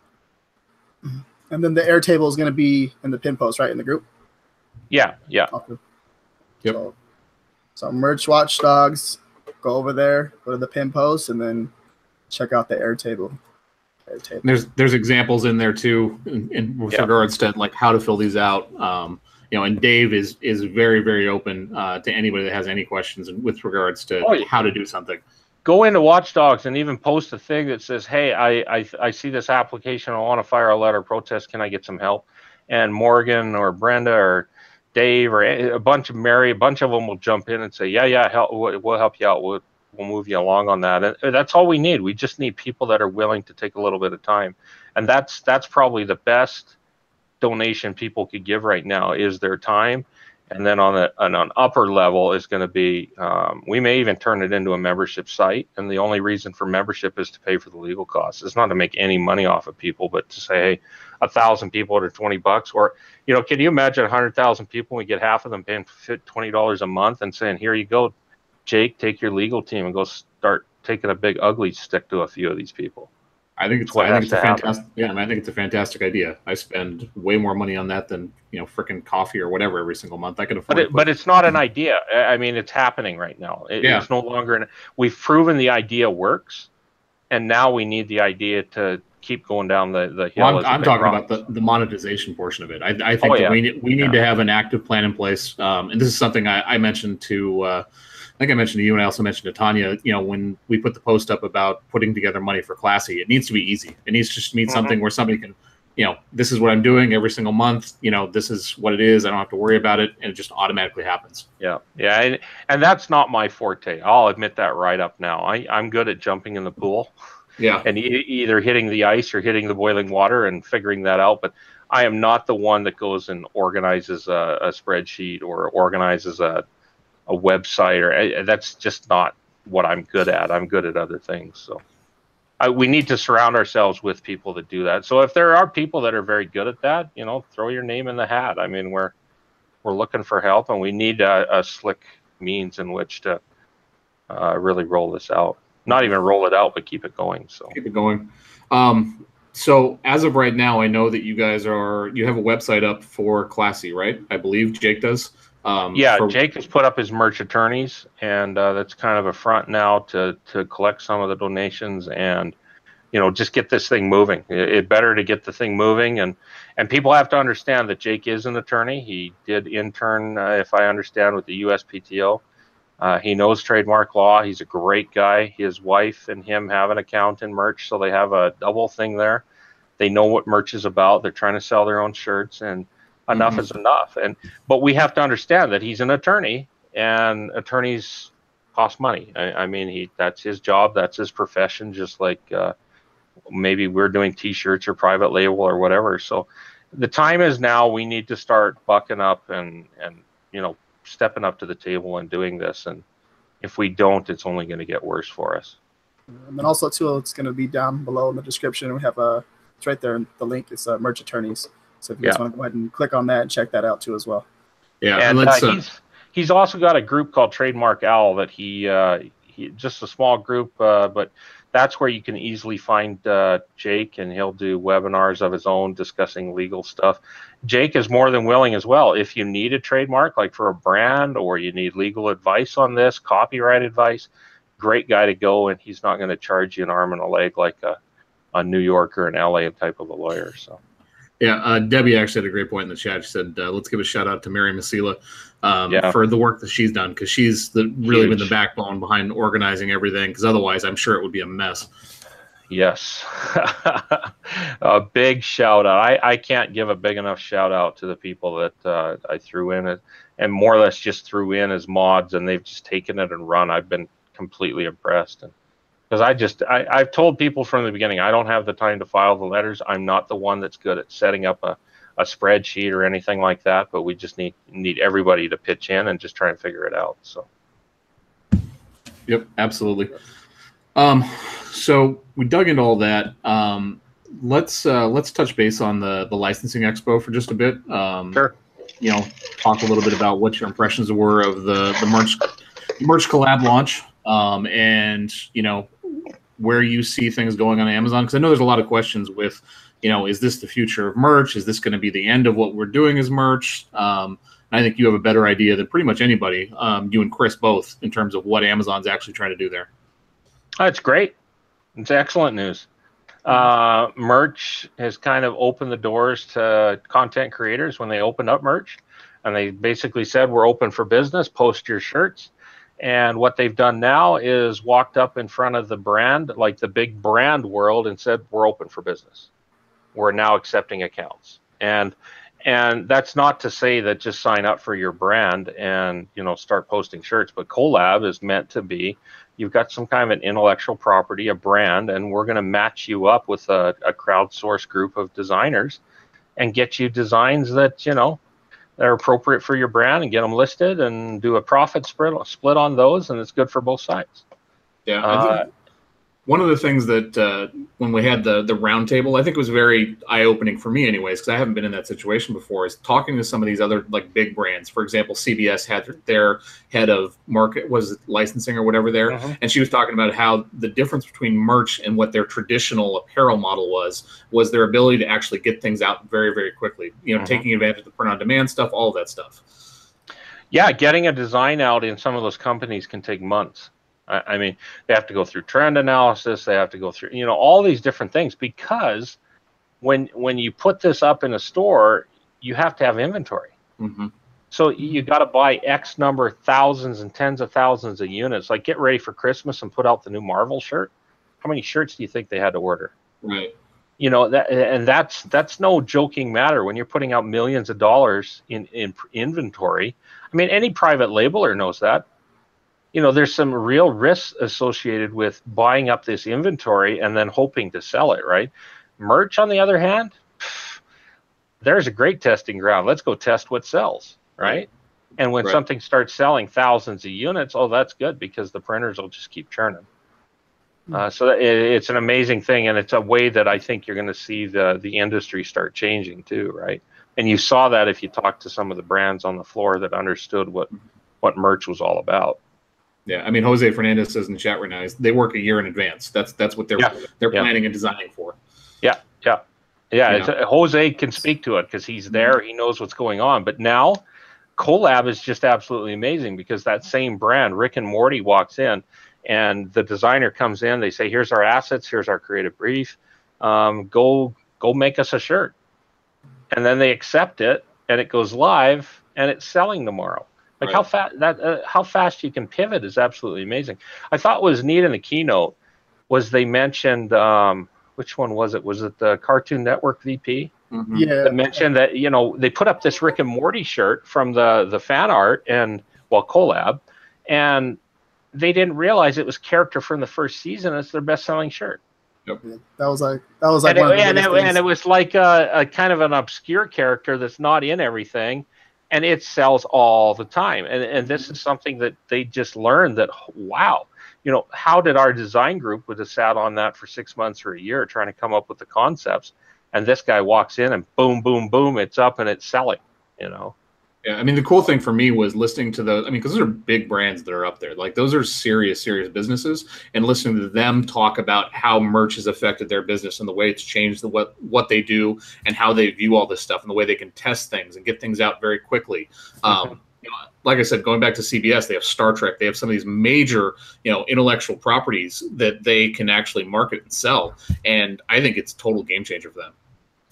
And then the Airtable is going to be in the pin post, right, in the group? Yeah. Okay. Yep. So merch watchdogs, go over there, go to the pin post, and then check out the Airtable. There's examples in there too, with regards to like how to fill these out. You know, and Dave is very, very open to anybody that has any questions with regards to how to do something. Go into Watchdogs and even post a thing that says, hey, I see this application. I want to fire a letter of protest. Can I get some help? And Morgan or Brenda or Dave or a bunch of them will jump in and say, yeah, we'll help you out. We'll move you along on that. And that's all we need. We just need people that are willing to take a little bit of time. And that's probably the best donation people could give right now, is their time. And then on an upper level is going to be, we may even turn it into a membership site. And the only reason for membership is to pay for the legal costs. It's not to make any money off of people, but to say, hey, 1,000 people at $20, or, you know, can you imagine 100,000 people? We get half of them paying $20 a month and saying, here you go, Jake, take your legal team and go start taking a big ugly stick to a few of these people. I think it's a fantastic. Yeah, I think it's a fantastic idea. I spend way more money on that than, you know, freaking coffee or whatever every single month. I could afford. But it's not an idea. I mean, it's happening right now. It's no longer. We've proven the idea works, and now we need the idea to keep going down the hill. Well, I'm talking about the monetization portion of it. I think that we need to have an active plan in place. And this is something I mentioned to. I think I mentioned to you, and I also mentioned to Tanya, you know, when we put the post up about putting together money for Classy, it needs to be easy. It needs to just mean something where somebody can, you know, this is what I'm doing every single month. You know, this is what it is. I don't have to worry about it. And it just automatically happens. Yeah. And that's not my forte. I'll admit that right up now. I'm good at jumping in the pool. Yeah. and either hitting the ice or hitting the boiling water and figuring that out. But I am not the one that goes and organizes a spreadsheet or organizes a website, or that's just not what I'm good at. I'm good at other things. So we need to surround ourselves with people that do that. So if there are people that are very good at that, you know, throw your name in the hat. I mean, we're looking for help, and we need a slick means in which to really roll this out. Not even roll it out, but keep it going. So keep it going. So as of right now, I know that you guys you have a website up for Classy, right? I believe Jake does. Jake has put up his merch attorneys, and that's kind of a front now to collect some of the donations and, you know, just get this thing moving. It's better to get the thing moving, and people have to understand that Jake is an attorney. He did intern, if I understand, with the USPTO. He knows trademark law. He's a great guy. His wife and him have an account in merch, so they have a double thing there. They know what merch is about. They're trying to sell their own shirts, and enough is enough. But we have to understand that he's an attorney, and attorneys cost money. I mean, that's his job. That's his profession, just like maybe we're doing T-shirts or private label or whatever. So the time is now. We need to start bucking up and you know, stepping up to the table and doing this. And if we don't, it's only going to get worse for us. And then also too, it's going to be down below in the description. We have it's right there. The link is merch attorneys. So if you guys want to go ahead and click on that and check that out too as well. Yeah, and he's also got a group called Trademark Owl that he just a small group, but that's where you can easily find Jake, and he'll do webinars of his own discussing legal stuff. Jake is more than willing as well. If you need a trademark, like for a brand, or you need legal advice on this, copyright advice, great guy to go, and he's not going to charge you an arm and a leg like a New York or an LA type of a lawyer. So. Yeah, Debbie actually had a great point in the chat. She said, let's give a shout out to Mary Masila for the work that she's done, because she's really been the backbone behind organizing everything, because otherwise I'm sure it would be a mess. Yes. A big shout out. I can't give a big enough shout out to the people that I threw in it, and more or less just threw in as mods, and they've just taken it and run. I've been completely impressed. Because I've told people from the beginning, I don't have the time to file the letters. I'm not the one that's good at setting up a spreadsheet or anything like that, but we just need everybody to pitch in and just try and figure it out. So. Yep, absolutely. So we dug into all that. Let's touch base on the licensing expo for just a bit. Sure. You know, talk a little bit about what your impressions were of the merch collab launch, and you know, where you see things going on Amazon, because I know there's a lot of questions with, you know, is this the future of merch? Is this going to be the end of what we're doing as merch? I think you have a better idea than pretty much anybody, you and Chris both, in terms of what Amazon's actually trying to do there. That's great. It's excellent news. Merch has kind of opened the doors to content creators when they opened up merch, and they basically said, we're open for business, post your shirts. And what they've done now is walked up in front of the brand, like the big brand world, and said, we're open for business. We're now accepting accounts. And that's not to say that just sign up for your brand and, you know, start posting shirts, but collab is meant to be, you've got some kind of an intellectual property, a brand, and we're going to match you up with a crowdsourced group of designers and get you designs that, you know, that are appropriate for your brand, and get them listed and do a profit split on those, and it's good for both sides. Yeah, I think one of the things that when we had the roundtable, I think it was very eye-opening for me anyways, because I haven't been in that situation before, is talking to some of these other like big brands. For example, CBS had their head of market, was it licensing or whatever there, and she was talking about how the difference between merch and what their traditional apparel model was their ability to actually get things out very, very quickly, you know, taking advantage of the print-on-demand stuff, all of that stuff. Yeah, getting a design out in some of those companies can take months. I mean, they have to go through trend analysis. They have to go through, you know, all these different things, because when you put this up in a store, you have to have inventory. So you got to buy X number, thousands and tens of thousands of units. Like, get ready for Christmas and put out the new Marvel shirt. How many shirts do you think they had to order? Right. You know, that's no joking matter when you're putting out millions of dollars in inventory. I mean, any private labeler knows that. you know, there's some real risks associated with buying up this inventory and then hoping to sell it, right? Merch, on the other hand, there's a great testing ground. Let's go test what sells, right? And when something starts selling thousands of units, oh, that's good, because the printers will just keep churning. So it's an amazing thing, and it's a way that I think you're going to see the industry start changing too, right? And you saw that if you talked to some of the brands on the floor that understood what merch was all about. Yeah, I mean, Jose Fernandez says in the chat right now, they work a year in advance. That's what they're planning and designing for. Yeah. Jose can speak to it because he's there. He knows what's going on. But now, Collab is just absolutely amazing, because that same brand, Rick and Morty, walks in, and the designer comes in. They say, "Here's our assets. Here's our creative brief. Go make us a shirt." And then they accept it, and it goes live, and it's selling tomorrow. Like how fast you can pivot is absolutely amazing. I thought what was neat in the keynote was they mentioned, which one was it? Was it the Cartoon Network VP? Yeah. That mentioned that, you know, they put up this Rick and Morty shirt from the fan art and collab, and they didn't realize it was character from the first season. It's their best-selling shirt. Yep. That was like and it was like a kind of an obscure character that's not in everything, and it sells all the time. And this is something that they just learned, that, wow, you know, how did our design group would have sat on that for 6 months or a year trying to come up with the concepts, and this guy walks in and boom, boom, boom, it's up and it's selling, you know. Yeah, I mean, the cool thing for me was listening to those. I mean, because those are big brands that are up there. Like, those are serious businesses, and listening to them talk about how merch has affected their business and the way it's changed what they do and how they view all this stuff and the way they can test things and get things out very quickly. You know, like I said, going back to CBS, they have Star Trek. They have some of these major, you know, intellectual properties that they can actually market and sell. And I think it's a total game changer for them.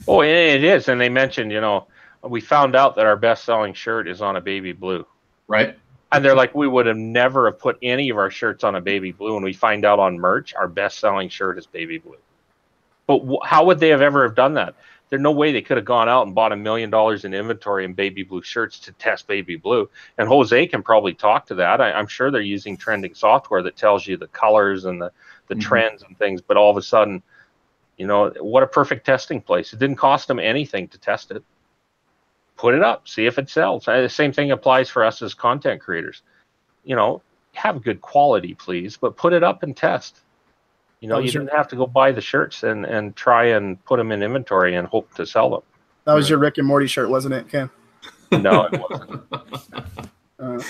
Oh, it is. And they mentioned, you know, we found out that our best-selling shirt is on a baby blue. Right. And they're like, we would have never have put any of our shirts on a baby blue. And we find out on merch, our best-selling shirt is baby blue. But how would they have ever have done that? There's no way they could have gone out and bought $1 million in inventory in baby blue shirts to test baby blue. And Jose can probably talk to that. I'm sure they're using trending software that tells you the colors and the trends and things. But all of a sudden, you know, what a perfect testing place. It didn't cost them anything to test it. Put it up, see if it sells. The same thing applies for us as content creators. You know, have good quality, please, but put it up and test. You know, you didn't have to go buy the shirts and try and put them in inventory and hope to sell them. That was your Rick and Morty shirt, wasn't it, Ken? No, it wasn't.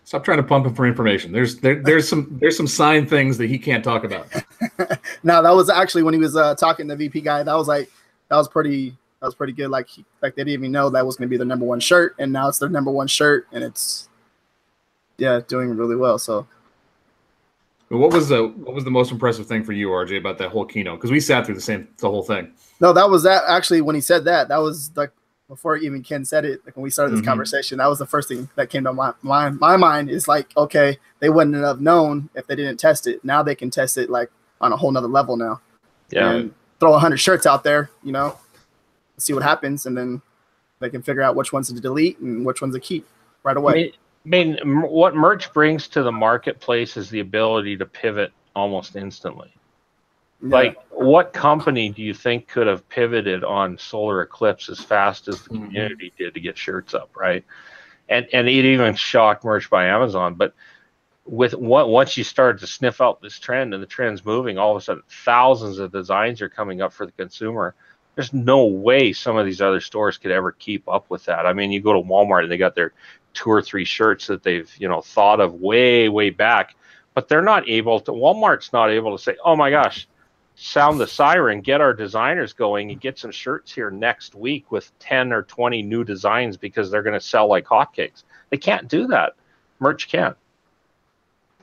Stop trying to pump him for information. There's some signed things that he can't talk about. No, that was actually when he was talking to the VP guy. That was pretty good. Like they didn't even know that was going to be their #1 shirt, and now it's their #1 shirt, and it's doing really well. So, what was the most impressive thing for you, RJ, about that whole keynote? Because we sat through the whole thing. No, that was that actually when he said that. That was like before even Ken said it. Like when we started this conversation, that was the first thing that came to my mind. Is like, okay, they wouldn't have known if they didn't test it. Now they can test it like on a whole nother level now. Yeah. And throw 100 shirts out there, you know, see what happens, and then they can figure out which ones to delete and which ones to keep right away. I mean, what merch brings to the marketplace is the ability to pivot almost instantly. Yeah. Like, what company do you think could have pivoted on solar eclipse as fast as the community did to get shirts up, right? And it even shocked Merch by Amazon. But once you start to sniff out this trend and the trend's moving, all of a sudden thousands of designs are coming up for the consumer. There's no way some of these other stores could ever keep up with that. I mean, you go to Walmart and they got their 2 or 3 shirts that they've, you know, thought of way back, but they're not able to. Walmart's not able to say, oh my gosh, sound the siren, get our designers going and get some shirts here next week with 10 or 20 new designs because they're going to sell like hotcakes. They can't do that. Merch can.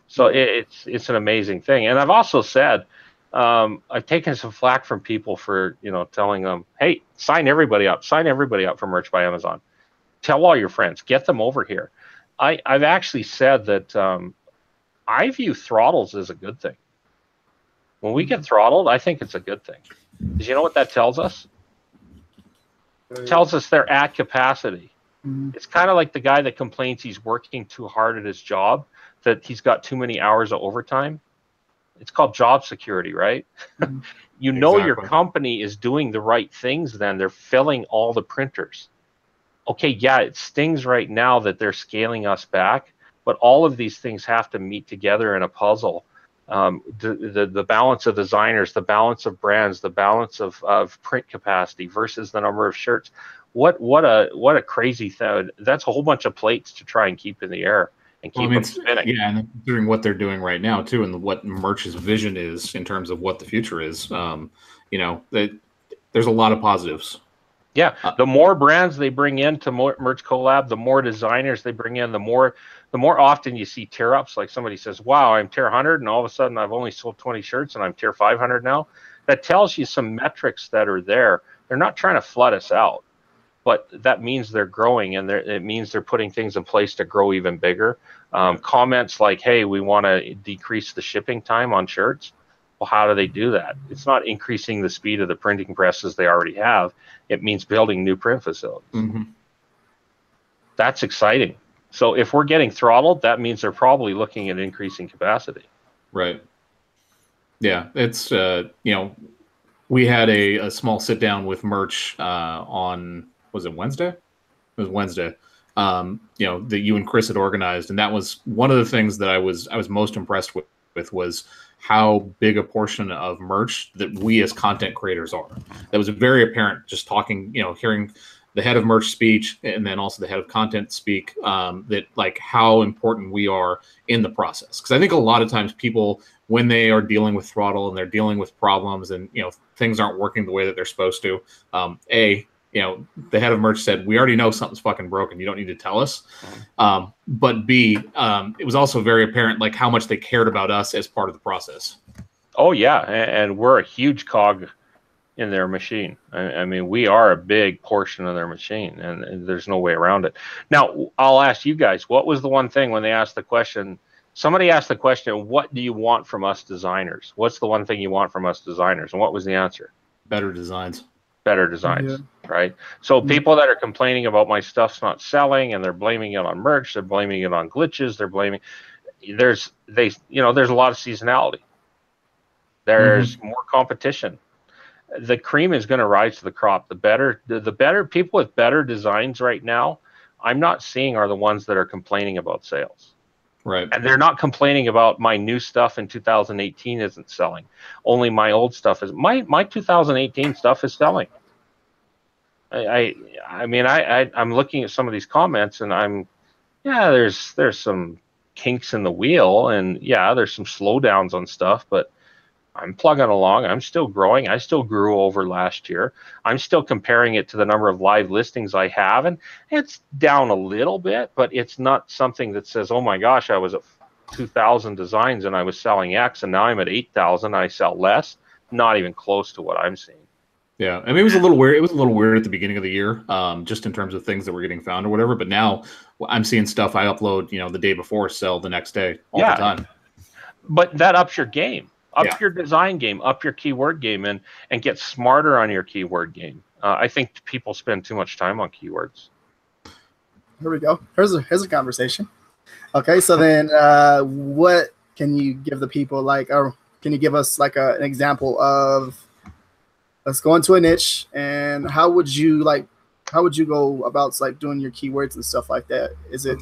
So it's an amazing thing. And I've also said, I've taken some flack from people for, you know, telling them, hey, sign everybody up for Merch by Amazon. Tell all your friends, get them over here. I've actually said that I view throttles as a good thing. When we get throttled, I think it's a good thing. Because you know what that tells us? It tells us they're at capacity. It's kind of like the guy that complains he's working too hard at his job, that he's got too many hours of overtime. It's called job security, right? You know your company is doing the right things then. They're filling all the printers. Okay, yeah, it stings right now that they're scaling us back, but all of these things have to meet together in a puzzle. The balance of designers, the balance of brands, the balance of print capacity versus the number of shirts. What a crazy thing. That's a whole bunch of plates to try and keep in the air and keep them spinning. Yeah, and considering what they're doing right now too, and what merch's vision is in terms of what the future is, there's a lot of positives. Yeah, the more brands they bring in to Merch Collab, the more designers they bring in, the more often you see tear ups. Like somebody says, "Wow, I'm tier 100, and all of a sudden I've only sold 20 shirts, and I'm tier 500 now." That tells you some metrics that are there. They're not trying to flood us out, but that means they're growing, and it means they're putting things in place to grow even bigger. Comments like, "Hey, we want to decrease the shipping time on shirts." Well, how do they do that? It's not increasing the speed of the printing presses they already have. It means building new print facilities. That's exciting. So if we're getting throttled, that means they're probably looking at increasing capacity. Right. Yeah, it's we had a small sit down with merch on, was it Wednesday? It was Wednesday. That you and Chris had organized, and that was one of the things that I was most impressed with was how big a portion of merch that we as content creators are. That was very apparent just talking, hearing the head of merch speech and then also the head of content speak, that like how important we are in the process. Because I think a lot of times people, when they are dealing with throttle and they're dealing with problems and things aren't working the way that they're supposed to, the head of merch said, "We already know something's fucking broken. You don't need to tell us." But B, it was also very apparent like how much they cared about us as part of the process. Oh yeah, and we're a huge cog in their machine. I mean, we are a big portion of their machine, and there's no way around it. Now, I'll ask you guys, what was the one thing when they asked the question? Somebody asked the question, "What do you want from us designers? What's the one thing you want from us designers?" And what was the answer? Better designs. Better designs, right? So people that are complaining about my stuff's not selling and they're blaming it on merch, they're blaming it on glitches, they're blaming, there's a lot of seasonality. There's more competition. The cream is going to rise to the crop. The better people with better designs right now, I'm not seeing are the ones that are complaining about sales. Right. And they're not complaining about my new stuff in 2018 isn't selling. Only my old stuff is. My 2018 stuff is selling. I'm looking at some of these comments and there's some kinks in the wheel, and there's some slowdowns on stuff, but I'm plugging along. I'm still growing. I still grew over last year. I'm still comparing it to the number of live listings I have, and it's down a little bit, but it's not something that says, "Oh my gosh, I was at 2,000 designs and I was selling X, and now I'm at 8,000. I sell less." Not even close to what I'm seeing. Yeah, I mean, it was a little weird. It was a little weird at the beginning of the year, just in terms of things that were getting found or whatever. But now I'm seeing stuff I upload, the day before, sell the next day all the time. But that ups your game. Up your design game, up your keyword game, and get smarter on your keyword game. I think people spend too much time on keywords. Here we go. Here's a conversation. Okay, so then what can you give the people, or can you give us an example of, let's go into a niche, and how would you go about doing your keywords and stuff like that? Is it?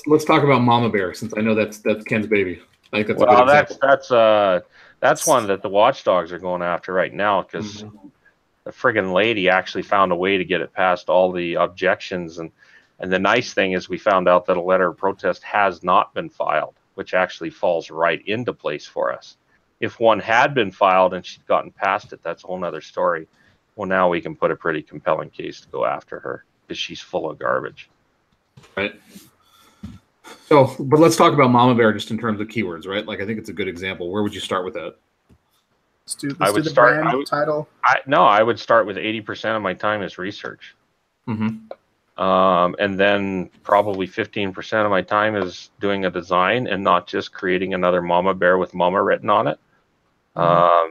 Let's talk about Mama Bear, since I know that's Ken's baby. I think that's a good example. That's one that the watchdogs are going after right now, because the friggin' lady actually found a way to get it past all the objections. And the nice thing is we found out that a letter of protest has not been filed, which actually falls right into place for us. If one had been filed and she'd gotten past it, that's a whole nother story. Well, now we can put a pretty compelling case to go after her because she's full of garbage. Right. So, but let's talk about Mama Bear just in terms of keywords, right? I think it's a good example. Where would you start with that? I would start with 80% of my time is research. Mm-hmm. And then probably 15% of my time is doing a design and not just creating another Mama Bear with Mama written on it,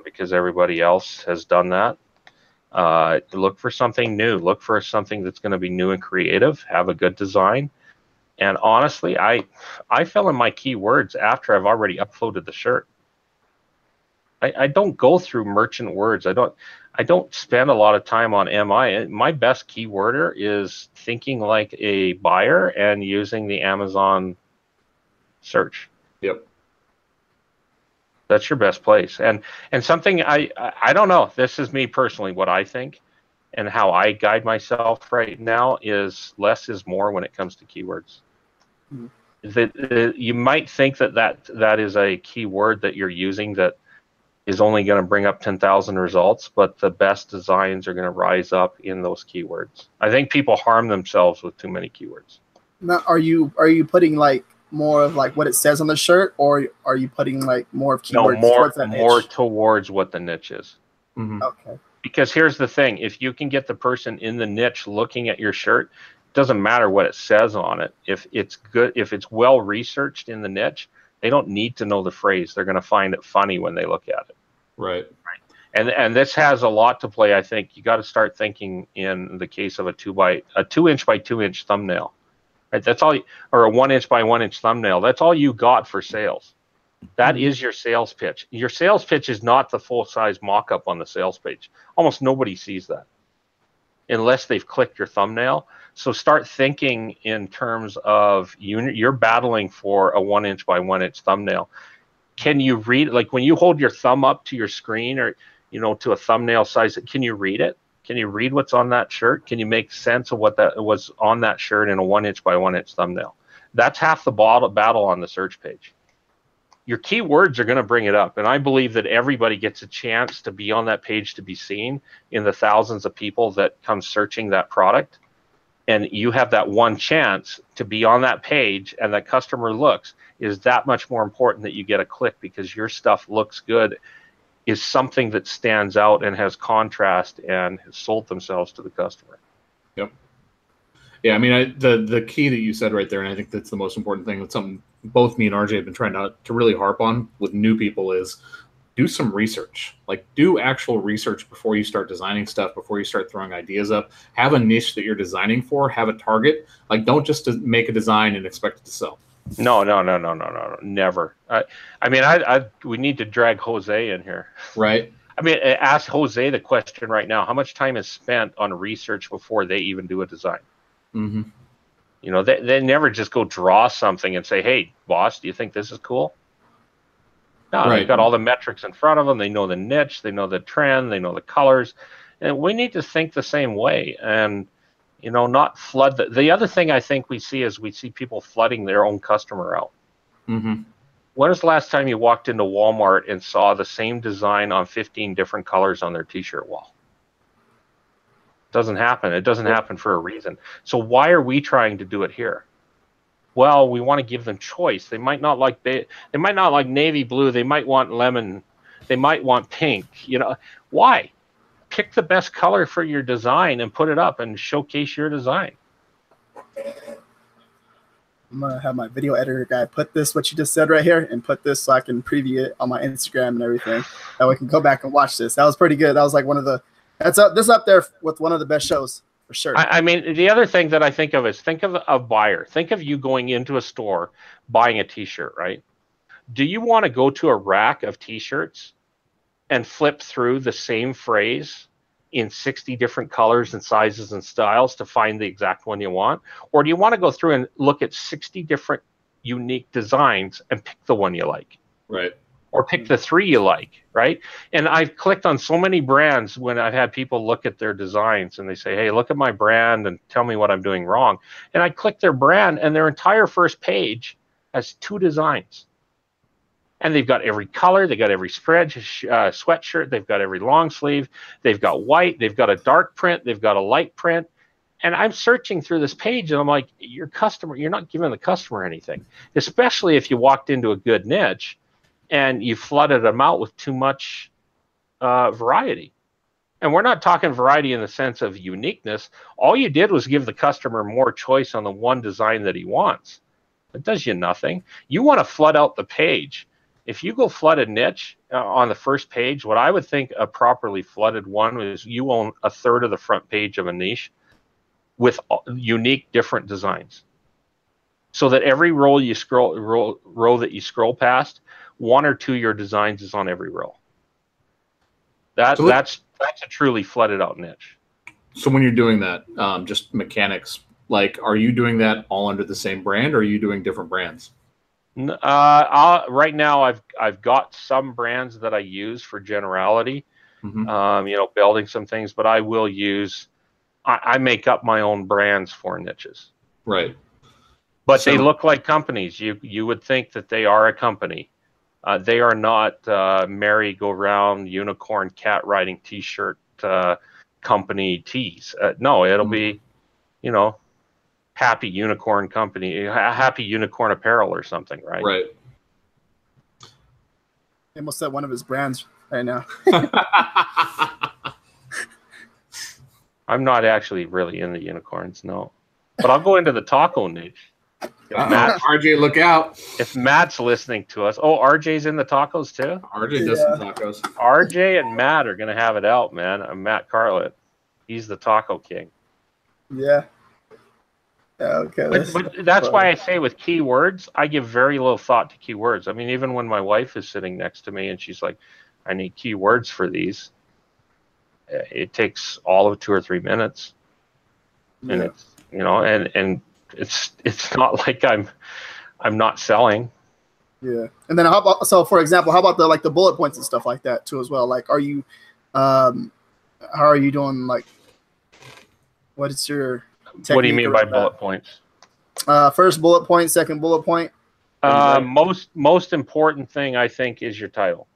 because everybody else has done that. Look for something new. Look for something that's going to be new and creative. Have a good design. And honestly, I fill in my keywords after I've already uploaded the shirt. I don't go through merchant words. I don't spend a lot of time on MI. My best keyworder is thinking like a buyer and using the Amazon search. Yep. That's your best place. And something I don't know. This is me personally, what I think and how I guide myself right now is less is more when it comes to keywords. That you might think that is a keyword that you're using that is only going to bring up 10,000 results, but the best designs are going to rise up in those keywords. I think people harm themselves with too many keywords. Now, are you putting like more of like what it says on the shirt, or are you putting like more of keywords towards that niche? More towards what the niche is. Mm-hmm. Okay. Because here's the thing: if you can get the person in the niche looking at your shirt, it doesn't matter what it says on it. If it's good, if it's well researched in the niche, they don't need to know the phrase. They're going to find it funny when they look at it. Right. And this has a lot to play. I think you got to start thinking in the case of a 2 inch by 2 inch thumbnail. Right. That's all, or a 1 inch by 1 inch thumbnail. That's all you got for sales. That is your sales pitch. Your sales pitch is not the full size mock-up on the sales page. Almost nobody sees that unless they've clicked your thumbnail. So start thinking in terms of you're battling for a 1 inch by 1 inch thumbnail. Can you read, like when you hold your thumb up to your screen or, to a thumbnail size, can you read it? Can you read what's on that shirt? Can you make sense of what that was on that shirt in a 1 inch by 1 inch thumbnail? That's half the battle on the search page. Your keywords are going to bring it up. And I believe that everybody gets a chance to be on that page to be seen in the thousands of people that come searching that product. And you have that one chance to be on that page and that customer looks is that much more important that you get a click because your stuff looks good, is something that stands out and has contrast and has sold themselves to the customer. Yep. Yeah, I mean, the key that you said right there, and I think that's the most important thing, that's something both me and RJ have been trying to really harp on with new people is do some research. Like, do actual research before you start designing stuff, before you start throwing ideas up. Have a niche that you're designing for. Have a target. Like, don't just make a design and expect it to sell. No, never. We need to drag Jose in here. Right. I mean, ask Jose the question right now. How much time is spent on research before they even do a design? Mm-hmm. They never just go draw something and say, hey, boss, do you think this is cool? No, right. They've got all the metrics in front of them. They know the niche. They know the trend. They know the colors. And we need to think the same way and, not flood. The other thing I think we see is we see people flooding their own customer out. Mm-hmm. When was the last time you walked into Walmart and saw the same design on 15 different colors on their T-shirt wall? Doesn't happen. It doesn't happen for a reason. So why are we trying to do it here? Well, we want to give them choice. They might not like navy blue. They might want lemon. They might want pink. Why? Pick the best color for your design and put it up and showcase your design. I'm gonna have my video editor guy put this, what you just said right here, and put this so I can preview it on my Instagram and everything. That we can go back and watch this. That was pretty good. That was like one of the this up there with one of the best shows for sure. I mean, the other thing that I think of is think of a buyer. Think of you going into a store buying a T-shirt, right? Do you want to go to a rack of T-shirts and flip through the same phrase in 60 different colors and sizes and styles to find the exact one you want? Or do you want to go through and look at 60 different unique designs and pick the one you like? Right. Or pick the three you like, right? And I've clicked on so many brands when I've had people look at their designs and they say, hey, look at my brand and tell me what I'm doing wrong. And I click their brand and their entire first page has 2 designs. And they've got every color, they've got every sweatshirt, they've got every long sleeve, they've got white, they've got a dark print, they've got a light print. And I'm searching through this page and I'm like, you're not giving the customer anything, especially if you walked into a good niche and you flooded them out with too much variety. And we're not talking variety in the sense of uniqueness. All you did was give the customer more choice on the one design that he wants. It does you nothing. You want to flood out the page If you go flooded niche on the first page, what I would think a properly flooded one is you own a third of the front page of a niche with unique different designs. So that every row that you scroll past, one or two of your designs is on every row. That's a truly flooded out niche. So when you're doing that, just mechanics, like, are you doing that all under the same brand, or are you doing different brands? Right now, I've got some brands that I use for generality, building some things, but I will use. I make up my own brands for niches. Right. But they look like companies. You would think that they are a company. They are not merry-go-round unicorn cat riding T-shirt company tees. No, it'll be, Happy Unicorn Company, Happy Unicorn Apparel or something, right? Right. He almost said one of his brands right now. I'm not actually really in the unicorns, no. But I'll go into the taco niche. RJ, look out. If Matt's listening to us. Oh, RJ's in the tacos too? RJ does some tacos. RJ and Matt are going to have it out, man. Matt Carlett. He's the taco king. Yeah. Okay. But that's why I say with keywords, I give very little thought to keywords. I mean, even when my wife is sitting next to me and she's like, I need keywords for these, it takes all of 2 or 3 minutes. And it's, and it's not like I'm not selling. Yeah. And then how about, so for example, how about the bullet points and stuff like that too as well? Like, are you how are you doing, like, what is your technique? What do you mean by bullet points? First bullet point, second bullet point. Most important thing, I think, is your title.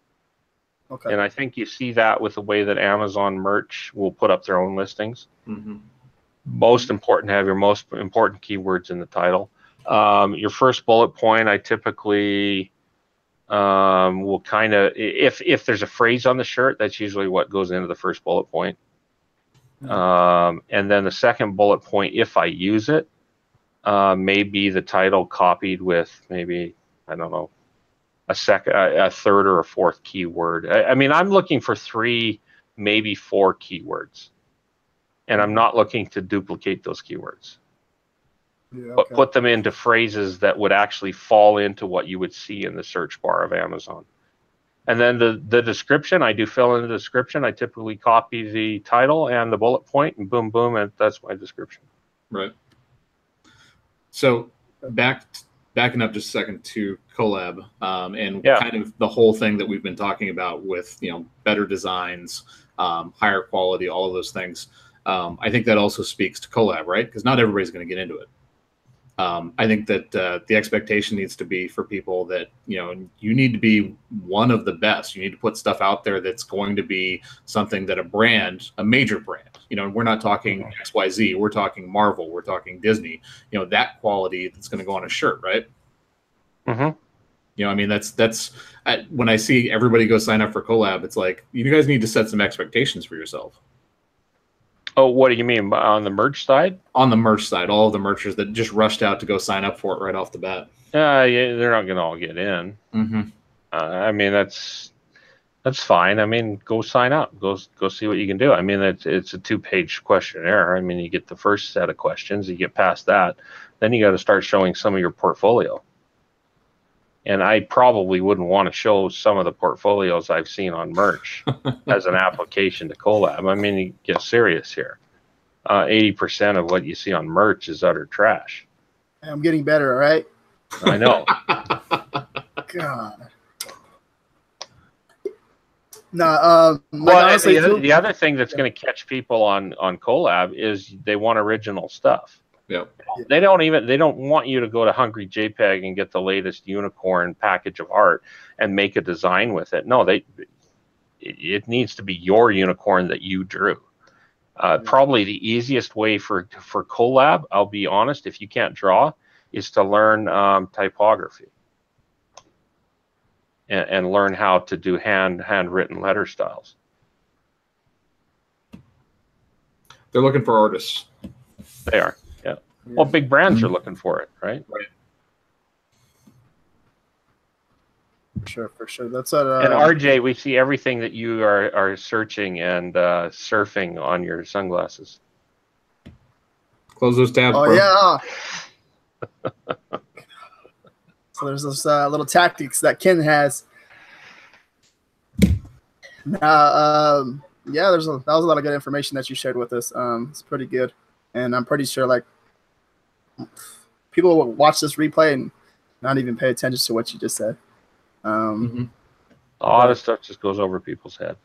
Okay. And I think you see that with the way that Amazon merch will put up their own listings. Mm-hmm. Most important to have your most important keywords in the title. Your first bullet point, I typically will kind of, if there's a phrase on the shirt, that's usually what goes into the first bullet point. And then the second bullet point, if I use it, may be the title copied with maybe, I don't know, a third or a fourth keyword. I mean, I'm looking for 3, maybe 4 keywords. And I'm not looking to duplicate those keywords. Yeah, okay. But put them into phrases that would actually fall into what you would see in the search bar of Amazon. And then the description, I do fill in the description. I typically copy the title and the bullet point, and boom, boom, and that's my description. Right. So backing up just a second to collab, and kind of the whole thing that we've been talking about with, better designs, higher quality, all of those things. I think that also speaks to collab, right? Because not everybody's going to get into it. I think that the expectation needs to be for people that, you need to be one of the best. You need to put stuff out there that's going to be something that a major brand, we're not talking XYZ, we're talking Marvel, we're talking Disney, that quality that's going to go on a shirt, right? Mm-hmm. I mean, that's when I see everybody go sign up for collab, it's like, you guys need to set some expectations for yourself. Oh, what do you mean on the merch side? On the merch side, all of the merchers that just rushed out to go sign up for it right off the bat. Yeah, they're not going to all get in. Mm-hmm. I mean, that's fine. I mean, go sign up. Go see what you can do. I mean, it's a 2-page questionnaire. I mean, you get the first set of questions. You get past that, then you got to start showing some of your portfolio. And I probably wouldn't want to show some of the portfolios I've seen on merch as an application to collab. I mean, you get serious here. 80% of what you see on merch is utter trash. I'm getting better, all right? I know. God. No, honestly, the other thing that's going to catch people on collab is they want original stuff. Yeah. They don't want you to go to Hungry JPEG and get the latest unicorn package of art and make a design with it. No, it needs to be your unicorn that you drew. Probably the easiest way for collab, I'll be honest, if you can't draw, is to learn typography and learn how to do handwritten letter styles. They're looking for artists. They are. Well, big brands are looking for it, right? Right. For sure. That's what. And RJ, we see everything that you are searching and surfing on your sunglasses. Close those tabs, oh bro. yeah. So there's those little tactics that Ken has. Yeah, that was a lot of good information that you shared with us. It's pretty good, and I'm pretty sure like people will watch this replay and not even pay attention to what you just said. A lot of stuff just goes over people's head.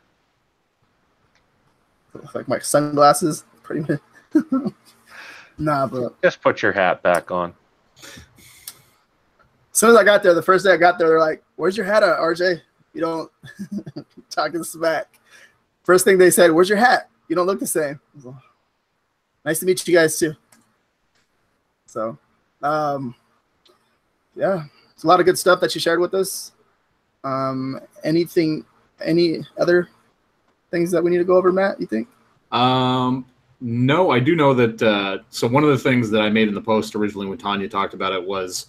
Like my sunglasses, pretty much. Nah, but Just put your hat back on. as soon as I got there, the first day I got there, they're like, "Where's your hat at, RJ? You don't talking smack." First thing they said, "Where's your hat? You don't look the same." Like, nice to meet you guys too. So, yeah, it's a lot of good stuff that you shared with us. Any other things that we need to go over, Matt, you think? No, I do know that. So one of the things that I made in the post originally when Tanya talked about it was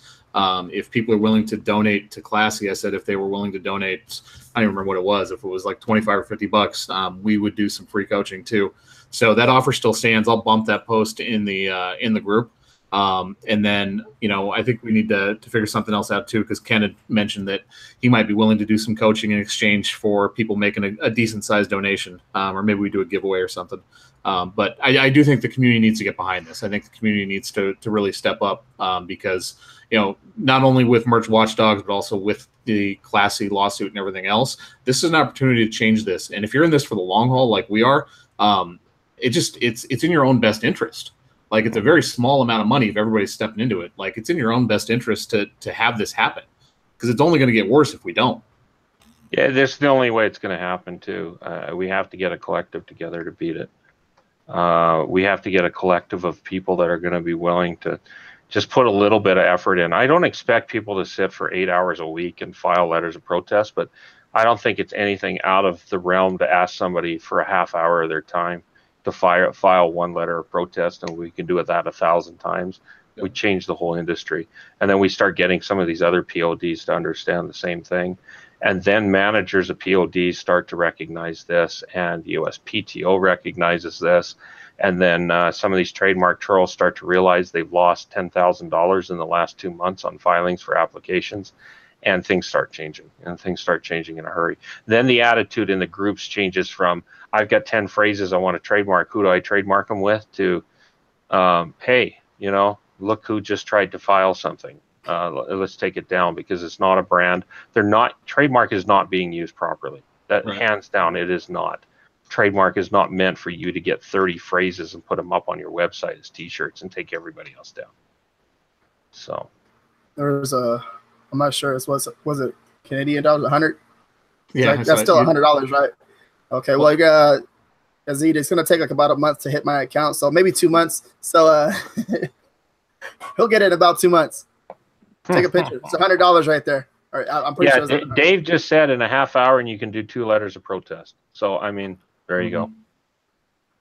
if people are willing to donate to Classy, I said if they were willing to donate, I don't remember what it was. If it was like $25 or $50, we would do some free coaching too. So that offer still stands. I'll bump that post in the group. And then, I think we need to figure something else out too, because Ken had mentioned that he might be willing to do some coaching in exchange for people making a decent sized donation, or maybe we do a giveaway or something. But I do think the community needs to get behind this. I think the community needs to really step up because, not only with Merch Watchdogs, but also with the Classy lawsuit and everything else, this is an opportunity to change this. And if you're in this for the long haul, like we are, it's in your own best interest. Like it's a very small amount of money if everybody's stepping into it. Like it's in your own best interest to have this happen, because it's only going to get worse if we don't. Yeah, this is the only way it's going to happen too. We have to get a collective together to beat it. We have to get a collective of people that are going to be willing to just put a little bit of effort in. I don't expect people to sit for 8 hours a week and file letters of protest, but I don't think it's anything out of the realm to ask somebody for a half hour of their time to file one letter of protest, and we can do it that 1,000 times. Yep. We change the whole industry. And then we start getting some of these other PODs to understand the same thing. And then managers of PODs start to recognize this, and the USPTO recognizes this. And then some of these trademark trolls start to realize they've lost $10,000 in the last 2 months on filings for applications. And things start changing, in a hurry. Then the attitude in the groups changes from, I've got 10 phrases I want to trademark, who do I trademark them with, to, hey, look who just tried to file something. Let's take it down because it's not a brand. Trademark is not being used properly. That right. Hands down, it is not. Trademark is not meant for you to get 30 phrases and put them up on your website as T-shirts and take everybody else down. So there's I'm not sure. Was it Canadian dollars? 100? Yeah, that's still $100, right? Okay. Well, Azid, it's gonna take like about a month to hit my account, so maybe 2 months. So he'll get it in about 2 months. Take a picture. It's $100 right there. All right, I'm pretty sure. Dave just said in a half hour, and you can do 2 letters of protest. So I mean, there you go.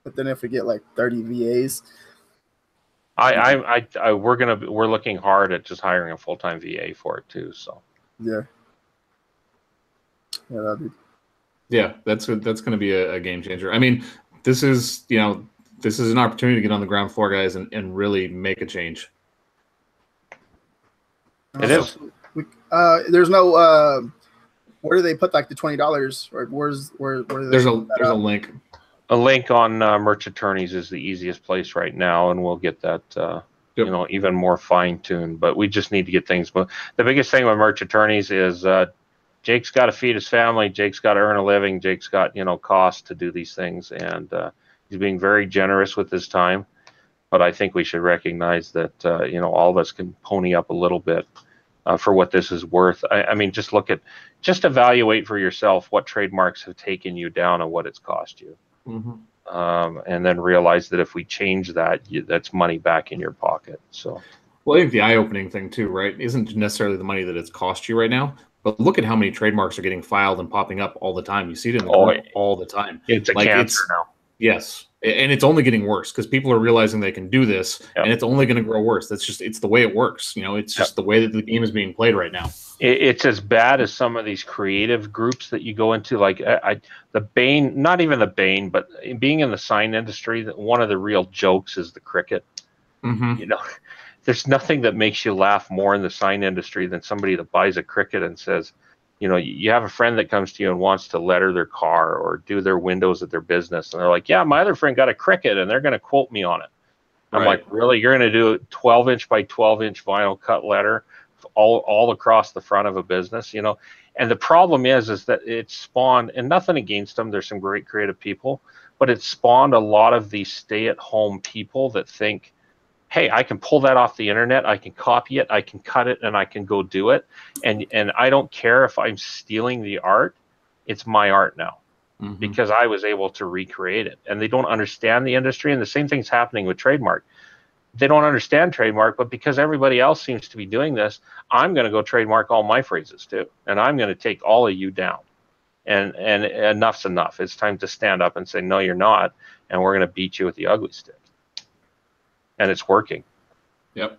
But then if we get like 30 VAs. We're looking hard at just hiring a full-time VA for it too. So that's going to be a game changer. I mean, this is an opportunity to get on the ground floor, guys, and really make a change. It is. There's no. Where do they put like the $20? Or where there's a link. A link on Merch Attorneys is the easiest place right now, and we'll get that even more fine-tuned. But we just need to get things. But the biggest thing with Merch Attorneys is Jake's got to feed his family. Jake's got to earn a living. Jake's got costs to do these things, and he's being very generous with his time. But I think we should recognize that all of us can pony up a little bit for what this is worth. I mean, just evaluate for yourself what trademarks have taken you down and what it's cost you. Mm-hmm. And then realize that if we change that, that's money back in your pocket. So, well, I think the eye-opening thing too, right, isn't necessarily the money that it's cost you right now, but look at how many trademarks are getting filed and popping up all the time. You see it in the court all the time. It's a cancer now. Yes, And it's only getting worse because people are realizing they can do this, Yep. and it's only going to grow worse. It's the way it works. You know, it's just the way that the game is being played right now. It's as bad as some of these creative groups that you go into, like the Bane, not even the Bane, but being in the sign industry, one of the real jokes is the cricket. Mm-hmm. You know, there's nothing that makes you laugh more in the sign industry than somebody that buys a cricket and says, you know, you have a friend that comes to you and wants to letter their car or do their windows at their business. And they're like, yeah, my other friend got a cricket and they're going to quote me on it. I'm like, really? You're going to do a 12-inch by 12-inch vinyl cut letter all across the front of a business, you know? And the problem is that it spawned, and nothing against them, there's some great creative people, but it spawned a lot of these stay-at-home people that think, hey, I can pull that off the internet, I can copy it, I can cut it, and I can go do it. And I don't care if I'm stealing the art, it's my art now. Mm-hmm. Because I was able to recreate it. And they don't understand the industry, and the same thing's happening with trademark. They don't understand trademark, but because everybody else seems to be doing this, I'm going to go trademark all my phrases too. And I'm going to take all of you down. And enough's enough. It's time to stand up and say, no, you're not. And we're going to beat you with the ugly stick. And it's working. Yep.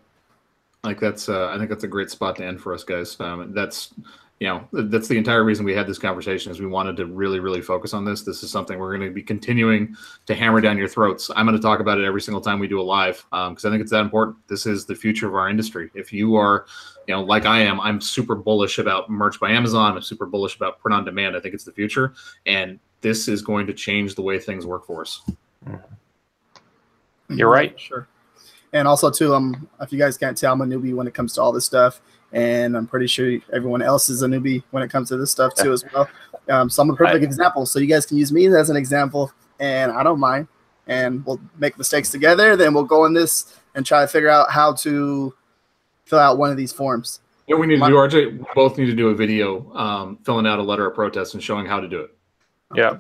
Like that's, I think that's a great spot to end for us, guys. That's, you know, that's the entire reason we had this conversation is we wanted to really, really focus on this. This is something we're going to be continuing to hammer down your throats. I'm going to talk about it every single time we do a live because I think it's that important. This is the future of our industry. If you are, you know, like I am, I'm super bullish about merch by Amazon. I'm super bullish about print on demand. I think it's the future. And this is going to change the way things work for us. You're right. Sure. And also, too, if you guys can't tell, I'm a newbie when it comes to all this stuff. And I'm pretty sure everyone else is a newbie when it comes to this stuff, too, as well. So I'm a perfect example. So you guys can use me as an example, and I don't mind. And we'll make mistakes together. Then we'll go in this and try to figure out how to fill out one of these forms. What we need to do, RJ, we both need to do a video filling out a letter of protest and showing how to do it. Yeah.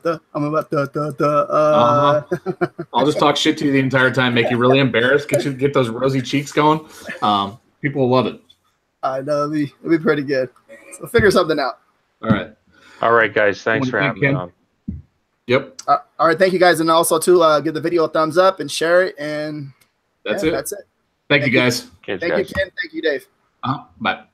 I'll just talk shit to you the entire time, make you really embarrassed, get those rosy cheeks going. People will love it. I know it'll be pretty good. So figure something out. All right, guys. Thanks for having me on. Yep. All right, thank you guys, and also to give the video a thumbs up and share it. And that's it. That's it. Thank you, guys. Thank you, Ken. Thank you, Dave. Bye.